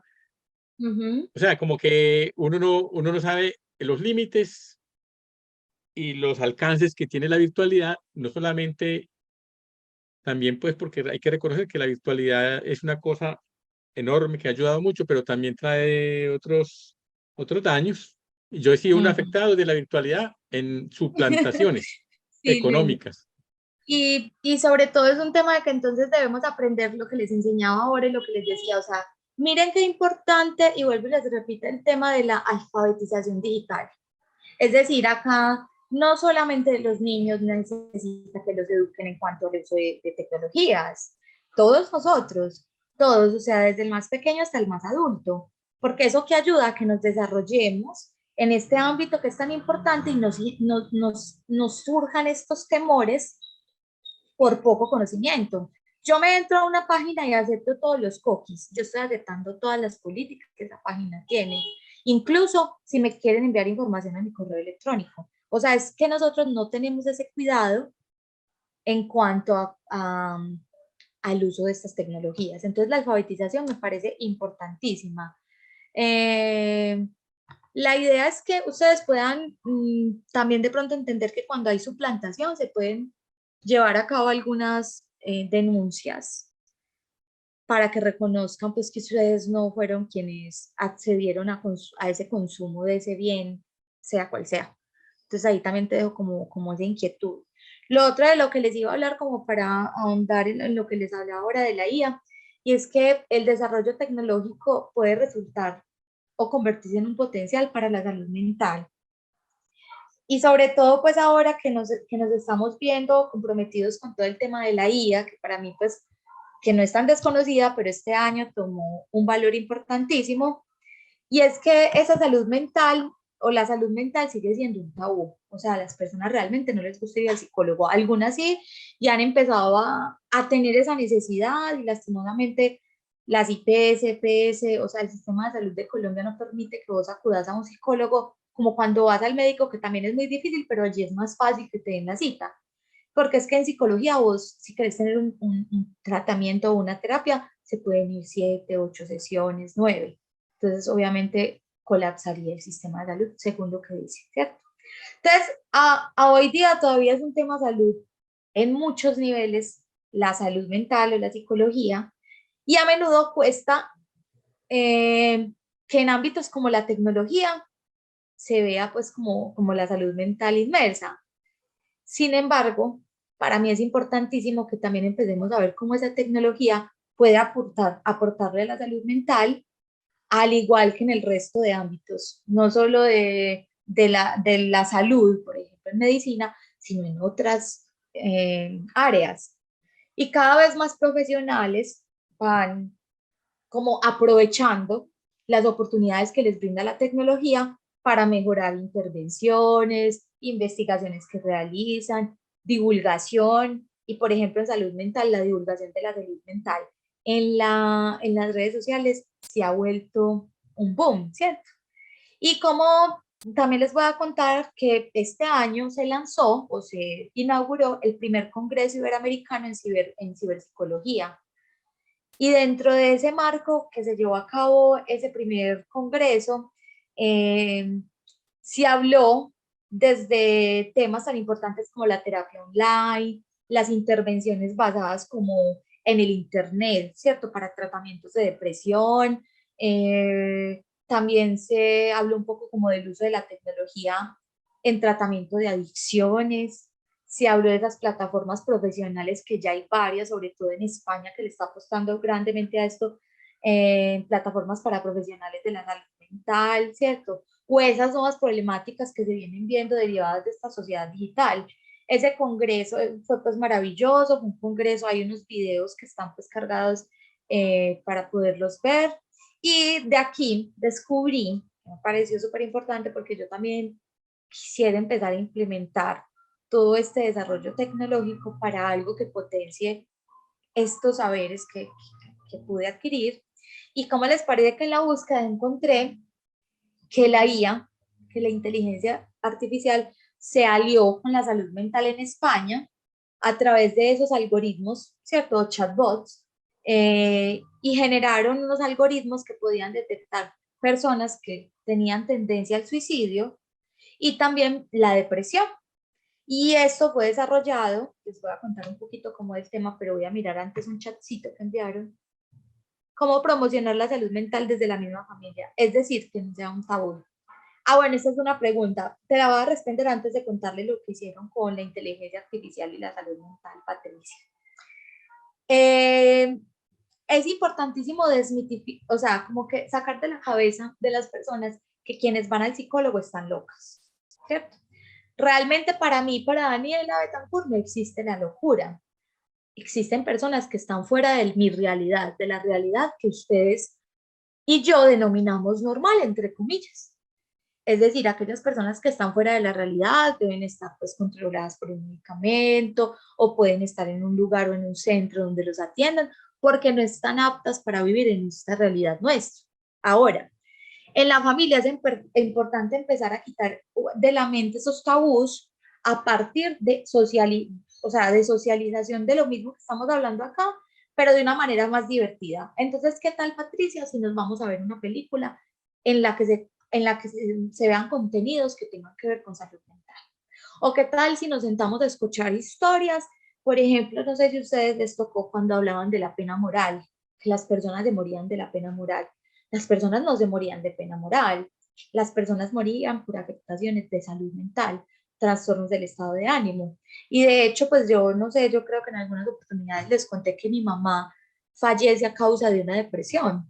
Ujú, O sea, como que uno no sabe los límites y los alcances que tiene la virtualidad, no solamente también pues porque hay que reconocer que la virtualidad es una cosa enorme que ha ayudado mucho, pero también trae otros daños. Y yo he sido un ujú. afectado de la virtualidad en suplantaciones Sí, Luis. económicas. Y sobre todo es un tema de que entonces debemos aprender lo que les enseñaba ahora y lo que les decía, o sea, miren qué importante, y vuelvo y les repito el tema de la alfabetización digital. Es decir, acá no solamente los niños necesitan que los eduquen en cuanto al uso de tecnologías, todos nosotros, todos, o sea, desde el más pequeño hasta el más adulto, porque eso que ayuda a que nos desarrollemos en este ámbito que es tan importante y nos surjan estos temores por poco conocimiento. Yo me entro a una página y acepto todos los cookies. Yo estoy aceptando todas las políticas que esa página tiene. Incluso si me quieren enviar información a mi correo electrónico. O sea, es que nosotros no tenemos ese cuidado en cuanto al uso de estas tecnologías. Entonces, la alfabetización me parece importantísima. Eh, la idea es que ustedes puedan también de pronto entender que cuando hay suplantación se pueden llevar a cabo algunas denuncias para que reconozcan pues que ustedes no fueron quienes accedieron a ese consumo de ese bien, sea cual sea. Entonces ahí también te dejo como esa inquietud. Lo otro de lo que les iba a hablar como para ahondar en lo que les hablaba ahora de la IA, y es que el desarrollo tecnológico puede resultar o convertirse en un potencial para la salud mental. Y sobre todo, pues ahora que nos estamos viendo comprometidos con todo el tema de la IA, que para mí, pues, que no es tan desconocida, pero este año tomó un valor importantísimo, y es que esa salud mental o la salud mental sigue siendo un tabú. O sea, a las personas realmente no les gusta ir al psicólogo. Algunas sí, y han empezado a tener esa necesidad y lastimosamente las IPS, EPS, o sea, el sistema de salud de Colombia no permite que vos acudas a un psicólogo como cuando vas al médico, que también es muy difícil, pero allí es más fácil que te den la cita. Porque es que en psicología vos, si querés tener un tratamiento o una terapia, se pueden ir 7, 8 sesiones, 9. Entonces, obviamente, colapsaría el sistema de salud, según lo que dice, ¿cierto? Entonces, a hoy día todavía es un tema salud en muchos niveles, la salud mental o la psicología, y a menudo cuesta que en ámbitos como la tecnología se vea pues como la salud mental inmersa. Sin embargo, para mí es importantísimo que también empecemos a ver cómo esa tecnología puede aportarle a la salud mental, al igual que en el resto de ámbitos, no solo de la salud, por ejemplo, en medicina, sino en otras áreas. Y cada vez más profesionales van como aprovechando las oportunidades que les brinda la tecnología para mejorar intervenciones, investigaciones que realizan, divulgación y, por ejemplo, en salud mental, la divulgación de la salud mental en las redes sociales se ha vuelto un boom, ¿cierto? Y como también les voy a contar que este año se lanzó o se inauguró el primer Congreso Iberoamericano en Ciberpsicología. Y dentro de ese marco que se llevó a cabo ese primer congreso, se habló desde temas tan importantes como la terapia online, las intervenciones basadas como en el Internet, ¿cierto? Para tratamientos de depresión. También se habló un poco como del uso de la tecnología en tratamiento de adicciones. Se habló de esas plataformas profesionales que ya hay varias, sobre todo en España, que le está apostando grandemente a esto, plataformas para profesionales de la salud mental, ¿cierto? O esas nuevas problemáticas que se vienen viendo derivadas de esta sociedad digital. Ese congreso fue pues maravilloso, fue un congreso, hay unos videos que están pues cargados para poderlos ver. Y de aquí descubrí, me pareció súper importante porque yo también quisiera empezar a implementar todo este desarrollo tecnológico para algo que potencie estos saberes que pude adquirir. ¿Y cómo les parece que en la búsqueda encontré que la IA, que la inteligencia artificial, se alió con la salud mental en España a través de esos algoritmos, ¿cierto? Chatbots, y generaron unos algoritmos que podían detectar personas que tenían tendencia al suicidio y también la depresión. Y esto fue desarrollado, les voy a contar un poquito cómo es el tema, pero voy a mirar antes un chatcito que enviaron, cómo promocionar la salud mental desde la misma familia, es decir, que no sea un tabú. Bueno, esta es una pregunta, te la voy a responder antes de contarle lo que hicieron con la inteligencia artificial y la salud mental, Patricia. Es importantísimo desmitificar, o sea, como que sacar de la cabeza de las personas que quienes van al psicólogo están locas, ¿cierto? Realmente para mí, para Daniela Betancourt, no existe la locura. Existen personas que están fuera de mi realidad, de la realidad que ustedes y yo denominamos normal, entre comillas. Es decir, aquellas personas que están fuera de la realidad deben estar pues controladas por un medicamento o pueden estar en un lugar o en un centro donde los atiendan porque no están aptas para vivir en esta realidad nuestra. Ahora, en la familia es importante empezar a quitar de la mente esos tabús a partir de de socialización de lo mismo que estamos hablando acá, pero de una manera más divertida. Entonces, ¿qué tal, Patricia, si nos vamos a ver una película en la que se vean contenidos que tengan que ver con salud mental? ¿O qué tal si nos sentamos a escuchar historias? Por ejemplo, no sé si a ustedes les tocó cuando hablaban de la pena moral, que las personas se morían de la pena moral. Las personas no se morían de pena moral, las personas morían por afectaciones de salud mental, trastornos del estado de ánimo. Y de hecho, pues yo no sé, yo creo que en algunas oportunidades les conté que mi mamá fallece a causa de una depresión.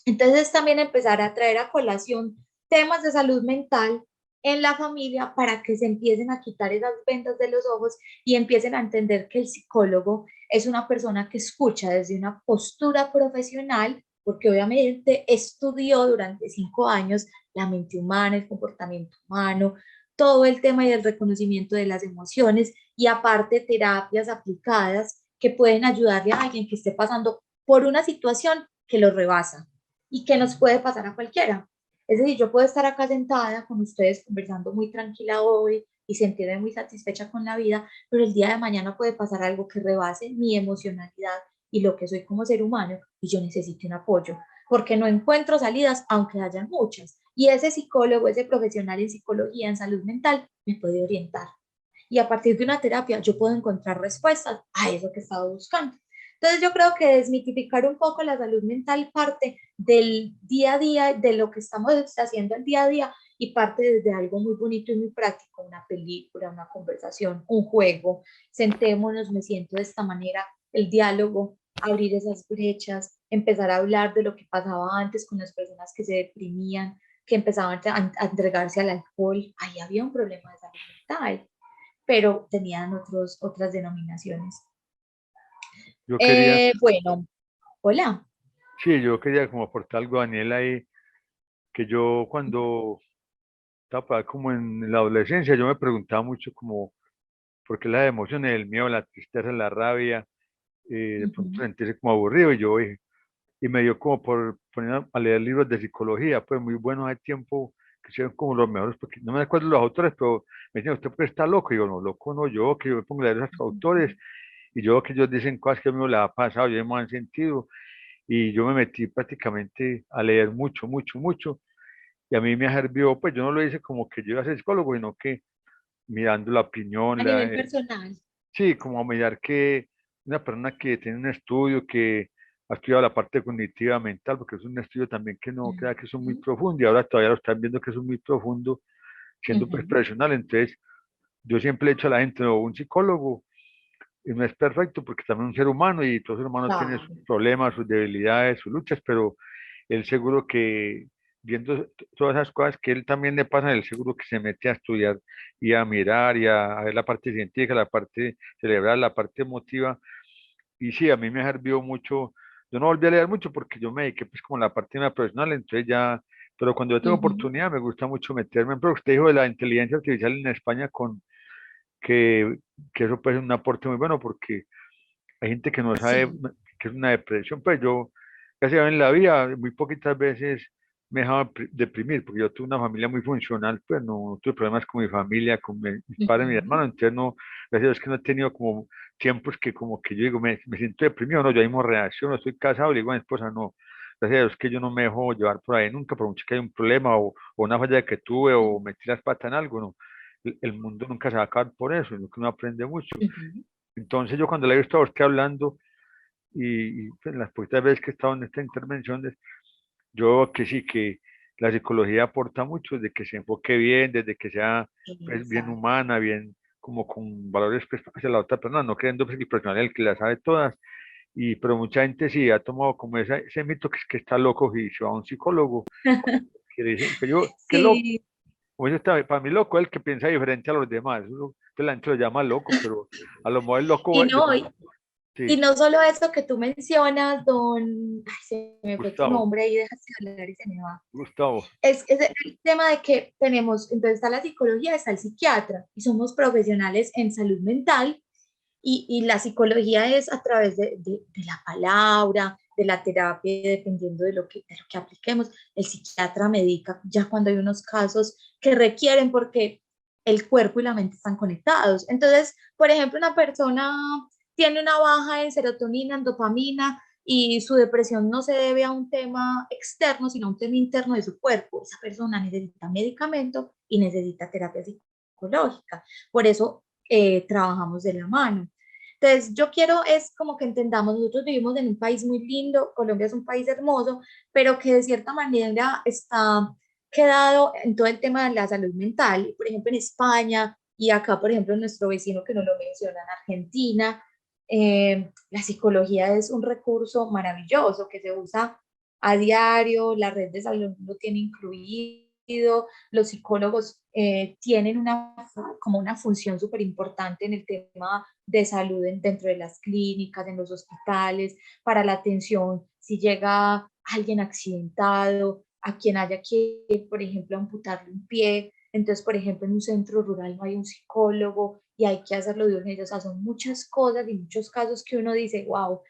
Entonces también empezar a traer a colación temas de salud mental en la familia para que se empiecen a quitar esas vendas de los ojos y empiecen a entender que el psicólogo es una persona que escucha desde una postura profesional, porque obviamente estudió durante 5 años la mente humana, el comportamiento humano, todo el tema y el reconocimiento de las emociones y aparte terapias aplicadas que pueden ayudarle a alguien que esté pasando por una situación que lo rebasa y que nos puede pasar a cualquiera. Es decir, yo puedo estar acá sentada con ustedes conversando muy tranquila hoy y sentirme muy satisfecha con la vida, pero el día de mañana puede pasar algo que rebase mi emocionalidad y lo que soy como ser humano, y yo necesito un apoyo, porque no encuentro salidas, aunque hayan muchas. Y ese psicólogo, ese profesional en psicología, en salud mental, me puede orientar. Y a partir de una terapia yo puedo encontrar respuestas a eso que he estado buscando. Entonces yo creo que desmitificar un poco la salud mental parte del día a día, de lo que estamos haciendo el día a día, y parte desde algo muy bonito y muy práctico, una película, una conversación, un juego. Sentémonos, me siento de esta manera, el diálogo, abrir esas brechas, empezar a hablar de lo que pasaba antes con las personas que se deprimían, que empezaban a entregarse al alcohol. Ahí había un problema de salud mental, pero tenían otras denominaciones. Yo quería, Bueno, hola. sí, yo quería como aportar algo, Daniela, ahí, que yo cuando estaba como en la adolescencia, yo me preguntaba mucho como, ¿por qué las emociones, el miedo, la tristeza, la rabia, de pronto Ujú, sentirse como aburrido? Y yo dije, y me dio como por poner a leer libros de psicología, pues muy buenos al tiempo, que son como los mejores, porque no me acuerdo los autores, pero me decían, ¿usted puede estar loco? Y yo, no, loco no, yo, que yo me pongo a leer a esos autores, ujú, y yo que ellos dicen cosas que a mí me las ha pasado, yo me han sentido, y yo me metí prácticamente a leer mucho, mucho, mucho, y a mí me ha servido, pues yo no lo hice como que yo iba a ser psicólogo, sino que mirando la a opinión, nivel personal. sí, como mirar que una persona que tiene un estudio, que ha estudiado la parte cognitiva mental, porque es un estudio también que no crea que es muy Ujú, profundo, y ahora todavía lo están viendo que es muy profundo, siendo pues ujú, profesional. Entonces, yo siempre le he dicho a la gente, no, un psicólogo y no es perfecto porque también es un ser humano y todo ser humano tiene sus claro. problemas, sus debilidades, sus luchas, pero él seguro que viendo todas esas cosas que él también le pasan, él seguro que se mete a estudiar y a mirar y a ver la parte científica, la parte cerebral, la parte emotiva. Y sí, a mí me ha servido mucho. Yo no volví a leer mucho porque yo me dediqué pues como a la parte más profesional, entonces ya, pero cuando yo tengo Ujú, oportunidad me gusta mucho meterme, pero usted dijo de la inteligencia artificial en España con que, que eso puede ser un aporte muy bueno porque hay gente que no sabe sí. que es una depresión. Pues yo, casi en la vida, muy poquitas veces me dejaba deprimir, porque yo tuve una familia muy funcional, pues no tuve problemas con mi familia, con mis padres, mi Ujú, hermano, entonces no, gracias a Dios que no he tenido como tiempos que como que yo digo, me siento deprimido, no, yo ahí mismo reacciono, estoy casado, le digo a mi esposa, no, gracias a Dios que yo no me dejo llevar por ahí nunca, por mucho que haya un problema o una falla que tuve o metí las patas en algo, no, el mundo nunca se va a acabar por eso, es lo que uno aprende mucho. ujú, Entonces yo cuando le he visto a usted hablando pues, las poquitas veces que he estado en esta intervención, yo veo que sí, que la psicología aporta mucho, de que se enfoque bien, desde que sea pues, bien exacto. humana, bien como con valores pues, hacia la otra persona, no creyendo pues, que el profesional es el que la sabe todas. Pero mucha gente sí ha tomado como ese mito que es que está loco y se va a un psicólogo, que le dicen que yo, qué loco, Sí, como eso está, para mí loco es el que piensa diferente a los demás, uno, que la gente lo llama loco, pero a lo mejor el loco, y no, y sí, no solo eso que tú mencionas, don, ay, se me fue tu Gustavo, nombre y dejaste de hablar y se me va. Gustavo. Es el tema de que tenemos, entonces está la psicología, está el psiquiatra, y somos profesionales en salud mental, y la psicología es a través de la palabra, de la terapia, dependiendo de lo que apliquemos. El psiquiatra medica ya cuando hay unos casos que requieren porque el cuerpo y la mente están conectados. Entonces, por ejemplo, una persona tiene una baja en serotonina, en dopamina, y su depresión no se debe a un tema externo, sino a un tema interno de su cuerpo. Esa persona necesita medicamento y necesita terapia psicológica. Por eso trabajamos de la mano. Entonces, yo quiero es como que entendamos, nosotros vivimos en un país muy lindo, Colombia es un país hermoso, pero que de cierta manera está quedado en todo el tema de la salud mental. Por ejemplo, en España y acá, por ejemplo, nuestro vecino que no lo menciona, en Argentina, la psicología es un recurso maravilloso que se usa a diario, la red de salud lo tiene incluido, los psicólogos tienen como una función súper importante en el tema de salud dentro de las clínicas, en los hospitales, para la atención si llega alguien accidentado, a quien haya que, por ejemplo, amputarle un pie. Entonces, por ejemplo, en un centro rural no hay un psicólogo y hay que hacerlo de urgencia. O sea, son muchas cosas y muchos casos que uno dice, wow,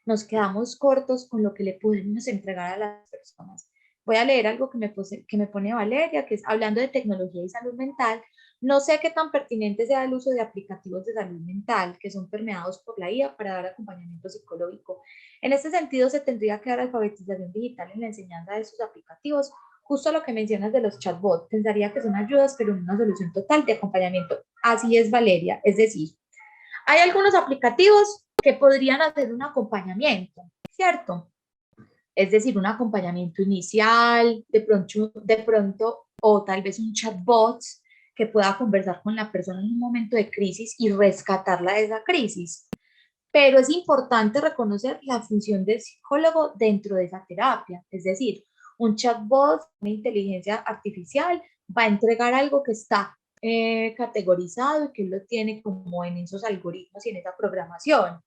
nos quedamos cortos con lo que le pudimos entregar a las personas. Voy a leer algo que me pone Valeria, que es hablando de tecnología y salud mental. No sé qué tan pertinente sea el uso de aplicativos de salud mental que son permeados por la IA para dar acompañamiento psicológico. En este sentido, se tendría que dar alfabetización digital en la enseñanza de estos aplicativos. Justo lo que mencionas de los chatbots, pensaría que son ayudas, pero no una solución total de acompañamiento. Así es, Valeria. Es decir, hay algunos aplicativos que podrían hacer un acompañamiento, ¿cierto? Es decir, un acompañamiento inicial, de pronto, o tal vez un chatbot que pueda conversar con la persona en un momento de crisis y rescatarla de esa crisis. Pero es importante reconocer la función del psicólogo dentro de esa terapia. Es decir, un chatbot, una inteligencia artificial, va a entregar algo que está categorizado y que lo tiene como en esos algoritmos y en esa programación,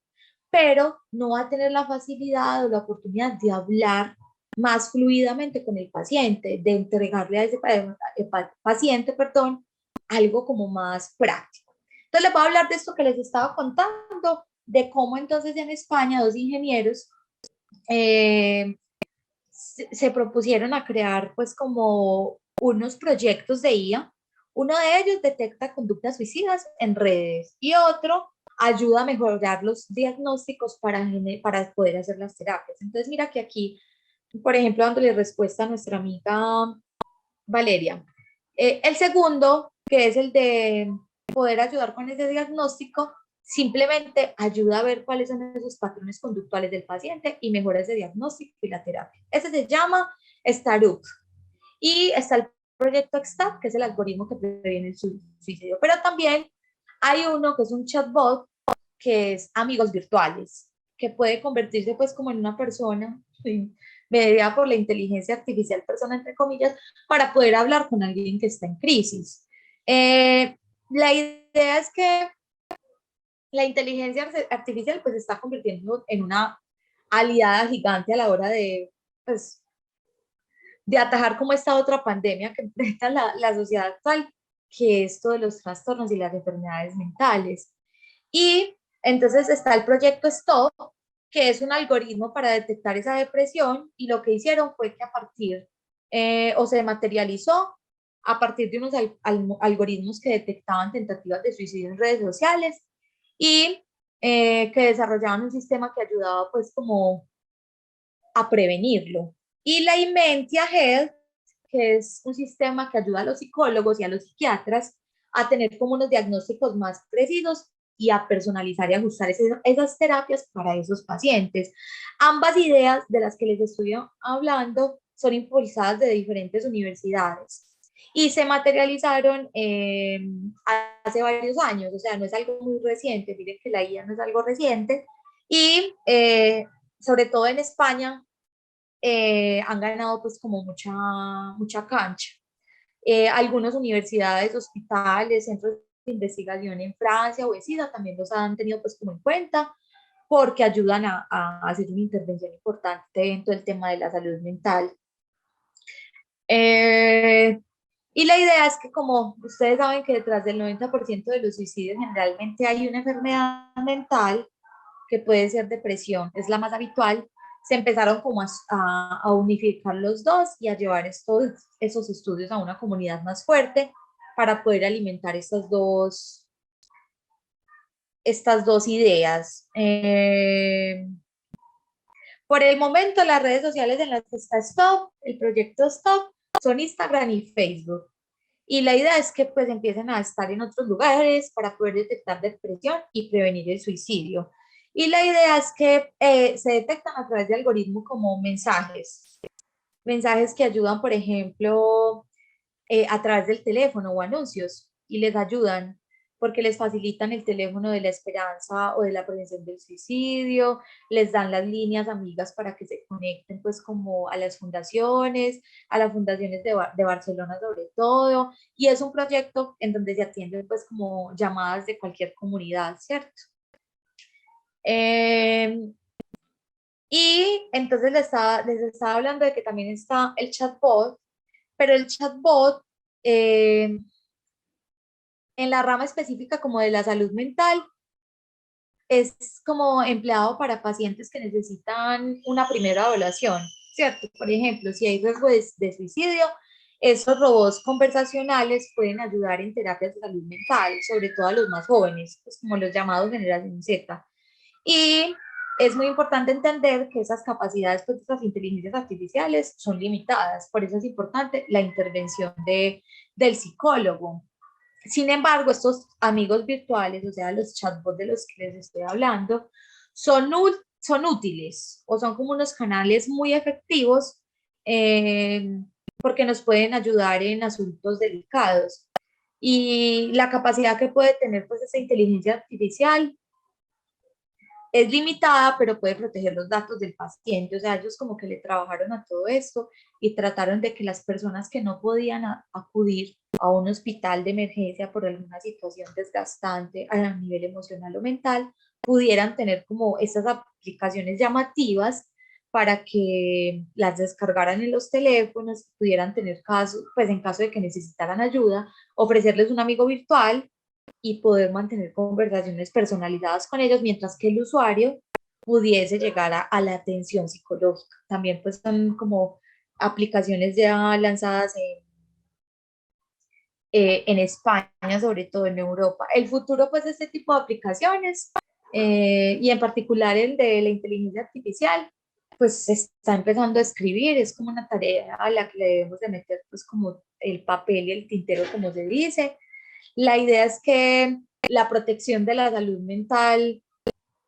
pero no va a tener la facilidad o la oportunidad de hablar más fluidamente con el paciente, de entregarle a ese paciente, perdón, algo como más práctico. Entonces les voy a hablar de esto que les estaba contando, de cómo entonces en España dos ingenieros se propusieron a crear pues como unos proyectos de IA. Uno de ellos detecta conductas suicidas en redes y otro ayuda a mejorar los diagnósticos para poder hacer las terapias. Entonces mira que aquí, por ejemplo, dándole respuesta a nuestra amiga Valeria. El segundo, que es el de poder ayudar con ese diagnóstico, simplemente ayuda a ver cuáles son esos patrones conductuales del paciente y mejora ese diagnóstico y la terapia. Ese se llama Startup. Y está el proyecto XTAP, que es el algoritmo que previene el suicidio. Pero también hay uno que es un chatbot, que es amigos virtuales, que puede convertirse pues como en una persona, ¿sí?, mediada por la inteligencia artificial, persona entre comillas, para poder hablar con alguien que está en crisis. La idea es que la inteligencia artificial pues está convirtiendo en una aliada gigante a la hora de, pues, de atajar como esta otra pandemia que enfrenta la sociedad actual, que es todo de los trastornos y las enfermedades mentales. Y entonces está el proyecto STOP, que es un algoritmo para detectar esa depresión, y lo que hicieron fue que a partir, o se materializó a partir de unos algoritmos que detectaban tentativas de suicidio en redes sociales y que desarrollaban un sistema que ayudaba pues como a prevenirlo. Y la Imentia Health, que es un sistema que ayuda a los psicólogos y a los psiquiatras a tener como unos diagnósticos más precisos y a personalizar y ajustar esas terapias para esos pacientes. Ambas ideas de las que les estoy hablando son impulsadas de diferentes universidades y se materializaron hace varios años, o sea, no es algo muy reciente, miren que la IA no es algo reciente, y sobre todo en España han ganado pues como mucha cancha. Algunas universidades, hospitales, centros de investigación en Francia o ESIDA también los han tenido pues como en cuenta porque ayudan a hacer una intervención importante en todo el tema de la salud mental. Y la idea es que, como ustedes saben que detrás del 90% de los suicidios generalmente hay una enfermedad mental, que puede ser depresión, es la más habitual, se empezaron como a unificar los dos y a llevar esos estudios a una comunidad más fuerte para poder alimentar estas dos ideas. Por el momento, las redes sociales en las que está Stop, el proyecto Stop, son Instagram y Facebook. Y la idea es que pues empiecen a estar en otros lugares para poder detectar depresión y prevenir el suicidio. Y la idea es que se detectan a través de algoritmos como mensajes que ayudan, por ejemplo, a través del teléfono o anuncios, y les ayudan porque les facilitan el teléfono de la esperanza o de la prevención del suicidio, les dan las líneas amigas para que se conecten pues como a las fundaciones de Barcelona sobre todo, y es un proyecto en donde se atienden pues como llamadas de cualquier comunidad, ¿cierto? Y entonces les estaba hablando de que también está el chatbot, pero el chatbot en la rama específica como de la salud mental es como empleado para pacientes que necesitan una primera evaluación, ¿cierto? Por ejemplo, si hay riesgo de suicidio Estos robots conversacionales pueden ayudar en terapias de salud mental, sobre todo a los más jóvenes, pues como los llamados generación Z. Y es muy importante entender que esas capacidades, pues, de las inteligencias artificiales son limitadas, por eso es importante la intervención del psicólogo. Sin embargo, estos amigos virtuales, o sea, los chatbots de los que les estoy hablando, son útiles o son como unos canales muy efectivos porque nos pueden ayudar en asuntos delicados. Y la capacidad que puede tener pues esa inteligencia artificial es limitada, pero puede proteger los datos del paciente. O sea, ellos como que le trabajaron a todo esto y trataron de que las personas que no podían acudir a un hospital de emergencia por alguna situación desgastante a nivel emocional o mental, pudieran tener como estas aplicaciones llamativas para que las descargaran en los teléfonos, pudieran tener casos, pues en caso de que necesitaran ayuda, ofrecerles un amigo virtual y poder mantener conversaciones personalizadas con ellos, mientras que el usuario pudiese llegar a la atención psicológica. También pues son como aplicaciones ya lanzadas en España, sobre todo en Europa. El futuro pues de este tipo de aplicaciones y en particular el de la inteligencia artificial, pues se está empezando a escribir, es como una tarea a la que le debemos de meter pues como el papel y el tintero, como se dice. La idea es que la protección de la salud mental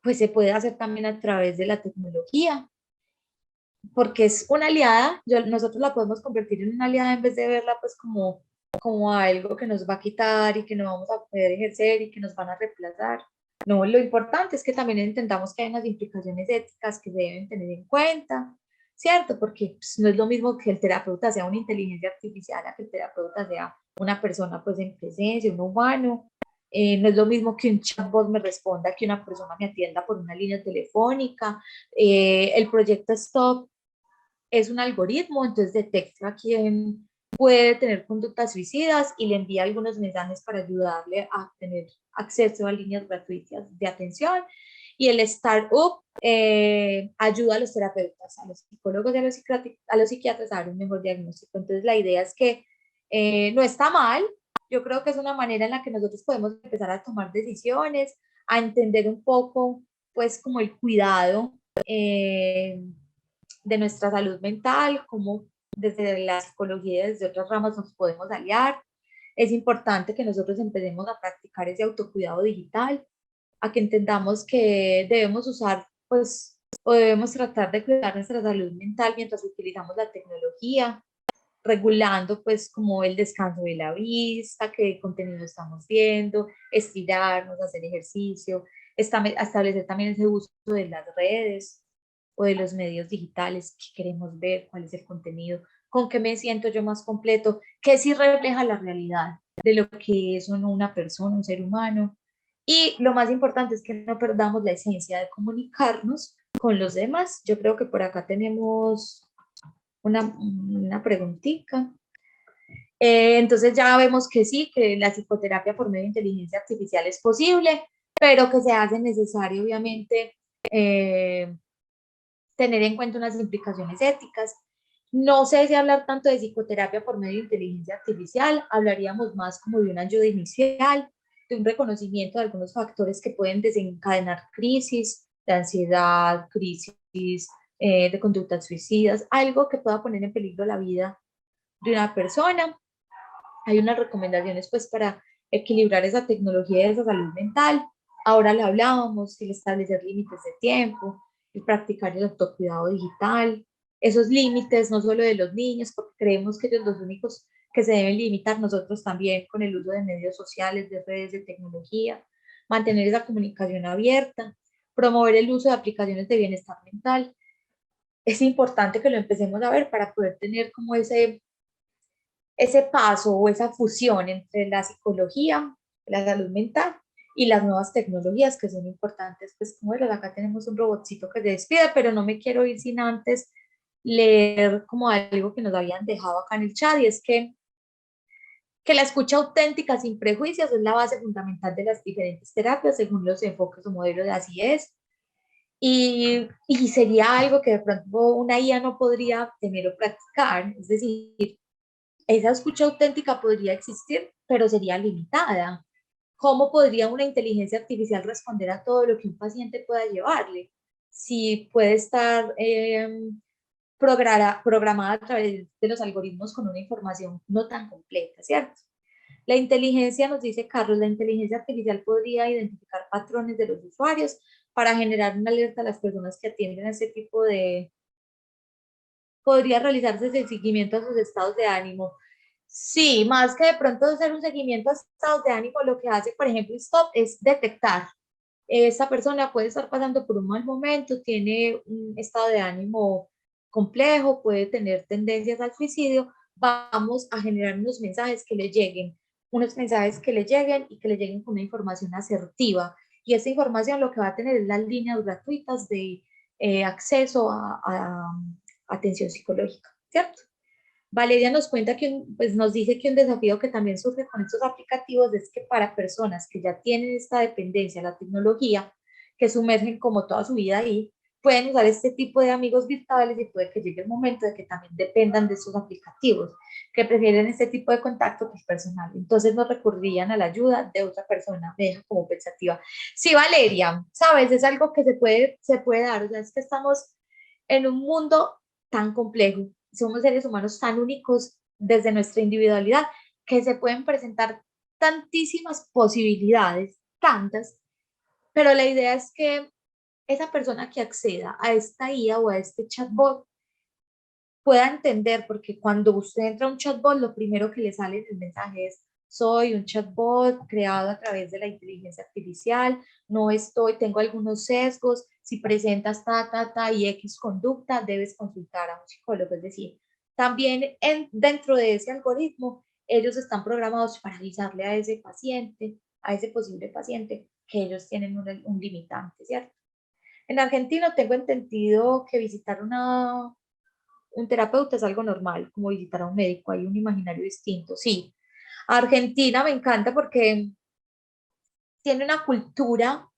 pues se puede hacer también a través de la tecnología, porque es una aliada, nosotros la podemos convertir en una aliada en vez de verla pues como algo que nos va a quitar y que no vamos a poder ejercer y que nos van a reemplazar. No, lo importante es que también entendamos que hay unas implicaciones éticas que se deben tener en cuenta, ¿cierto? Porque pues, no es lo mismo que el terapeuta sea una inteligencia artificial a que el terapeuta sea una persona pues en presencia, un humano. No es lo mismo que un chatbot me responda, que una persona me atienda por una línea telefónica. El proyecto Stop es un algoritmo, entonces detecta a quién puede tener conductas suicidas y le envía algunos mensajes para ayudarle a tener acceso a líneas gratuitas de atención. Y el Startup ayuda a los terapeutas, a los psicólogos y a los psiquiatras a dar un mejor diagnóstico. Entonces la idea es que no está mal, yo creo que es una manera en la que nosotros podemos empezar a tomar decisiones, a entender un poco, pues, como el cuidado de nuestra salud mental, cómo desde la psicología y desde otras ramas nos podemos aliar. Es importante que nosotros empecemos a practicar ese autocuidado digital, a que entendamos que debemos usar, pues, o debemos tratar de cuidar nuestra salud mental mientras utilizamos la tecnología, regulando pues como el descanso de la vista, qué contenido estamos viendo, estirarnos, hacer ejercicio, establecer también ese uso de las redes o de los medios digitales que queremos ver, cuál es el contenido, con qué me siento yo más completo, qué sí refleja la realidad de lo que es una persona, un ser humano. Y lo más importante es que no perdamos la esencia de comunicarnos con los demás. Yo creo que por acá tenemos una preguntita. Entonces ya vemos que sí, que la psicoterapia por medio de inteligencia artificial es posible, pero que se hace necesario, obviamente, tener en cuenta unas implicaciones éticas. No sé si hablar tanto de psicoterapia por medio de inteligencia artificial, hablaríamos más como de una ayuda inicial, de un reconocimiento de algunos factores que pueden desencadenar crisis de ansiedad, crisis de conductas suicidas, algo que pueda poner en peligro la vida de una persona. Hay unas recomendaciones pues para equilibrar esa tecnología y esa salud mental. Ahora lo hablábamos, el establecer límites de tiempo, el practicar el autocuidado digital, esos límites no solo de los niños, porque creemos que ellos los únicos que se deben limitar, nosotros también con el uso de medios sociales, de redes, de tecnología, mantener esa comunicación abierta, promover el uso de aplicaciones de bienestar mental. Es importante que lo empecemos a ver para poder tener como ese paso o esa fusión entre la psicología, la salud mental y las nuevas tecnologías que son importantes. Pues como bueno, acá tenemos un robotcito que se despide, pero no me quiero ir sin antes leer como algo que nos habían dejado acá en el chat, y es que la escucha auténtica sin prejuicios es la base fundamental de las diferentes terapias según los enfoques o modelos de así es. Y sería algo que de pronto una IA no podría tener o practicar, es decir, esa escucha auténtica podría existir, pero sería limitada. ¿Cómo podría una inteligencia artificial responder a todo lo que un paciente pueda llevarle? Si puede estar programada a través de los algoritmos con una información no tan completa, ¿cierto? La inteligencia, nos dice Carlos, la inteligencia artificial podría identificar patrones de los usuarios para generar una alerta a las personas que atienden a ese tipo de... Podría realizarse el seguimiento a sus estados de ánimo. Sí, más que de pronto hacer un seguimiento a estados de ánimo, lo que hace, por ejemplo, Stop es detectar. Esa persona puede estar pasando por un mal momento, tiene un estado de ánimo complejo, puede tener tendencias al suicidio. Vamos a generar unos mensajes que le lleguen, unos mensajes que le lleguen y que le lleguen con una información asertiva. Y esa información lo que va a tener es las líneas gratuitas de acceso a atención psicológica, ¿cierto? Valeria nos cuenta que, pues nos dice que un desafío que también surge con estos aplicativos es que para personas que ya tienen esta dependencia a la tecnología, que sumergen como toda su vida ahí, pueden usar este tipo de amigos virtuales y puede que llegue el momento de que también dependan de esos aplicativos, que prefieren este tipo de contacto que es personal. Entonces no recurrirían a la ayuda de otra persona. Me deja como pensativa. Sí, Valeria, sabes, es algo que se puede dar. O sea, es que estamos en un mundo tan complejo, somos seres humanos tan únicos desde nuestra individualidad que se pueden presentar tantísimas posibilidades, tantas, pero la idea es que esa persona que acceda a esta IA o a este chatbot pueda entender, porque cuando usted entra a un chatbot, lo primero que le sale en el mensaje es: soy un chatbot creado a través de la inteligencia artificial, no estoy, tengo algunos sesgos, si presentas y X conducta, debes consultar a un psicólogo. Es decir, también dentro de ese algoritmo, ellos están programados para avisarle a ese paciente, a ese posible paciente, que ellos tienen un limitante, ¿cierto? En Argentina tengo entendido que visitar un terapeuta es algo normal, como visitar a un médico, hay un imaginario distinto, sí. Argentina me encanta porque tiene una cultura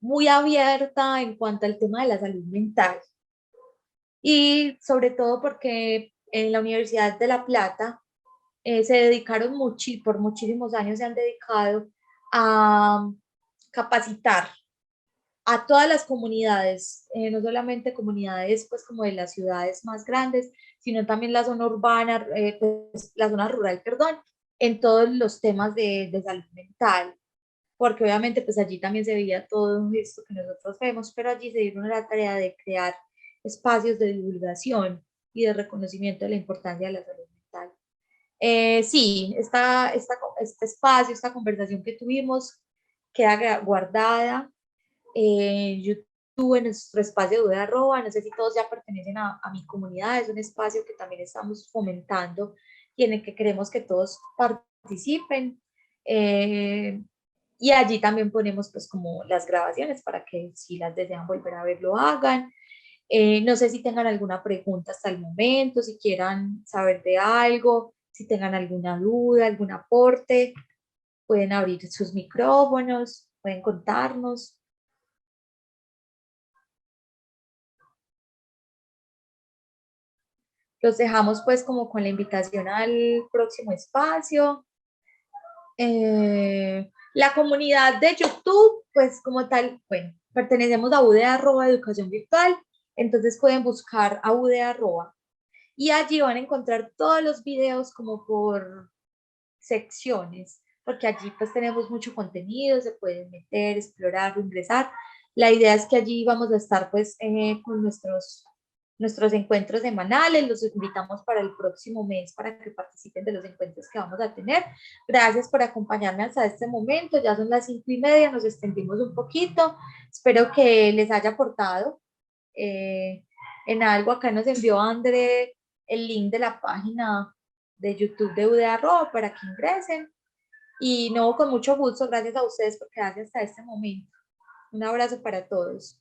muy abierta en cuanto al tema de la salud mental y sobre todo porque en la Universidad de La Plata se dedicaron por muchísimos años se han dedicado a capacitar a todas las comunidades, no solamente comunidades pues como de las ciudades más grandes, sino también la zona urbana, pues, la zona rural, perdón, en todos los temas de salud mental, porque obviamente pues allí también se veía todo esto que nosotros vemos, pero allí se dieron la tarea de crear espacios de divulgación y de reconocimiento de la importancia de la salud mental. Sí, este espacio, esta conversación que tuvimos queda guardada YouTube, en nuestro espacio de arroba, no sé si todos ya pertenecen a mi comunidad, es un espacio que también estamos fomentando y en el que queremos que todos participen. Y allí también ponemos pues como las grabaciones para que si las desean volver a ver lo hagan. No sé si tengan alguna pregunta hasta el momento, si quieran saber de algo, si tengan alguna duda, algún aporte, pueden abrir sus micrófonos, pueden contarnos. Los dejamos pues como con la invitación al próximo espacio. La comunidad de YouTube, pues como tal, bueno, pertenecemos a UDA Educación Virtual, entonces pueden buscar a UDA y allí van a encontrar todos los videos como por secciones, porque allí pues tenemos mucho contenido, se pueden meter, explorar, ingresar. La idea es que allí vamos a estar pues con nuestros encuentros semanales, los invitamos para el próximo mes para que participen de los encuentros que vamos a tener. Gracias por acompañarme hasta este momento, ya son las 5:30, nos extendimos un poquito, espero que les haya aportado en algo. Acá nos envió André el link de la página de YouTube de UDA Roa para que ingresen. Y no, con mucho gusto, gracias a ustedes por quedarse hasta este momento. Un abrazo para todos.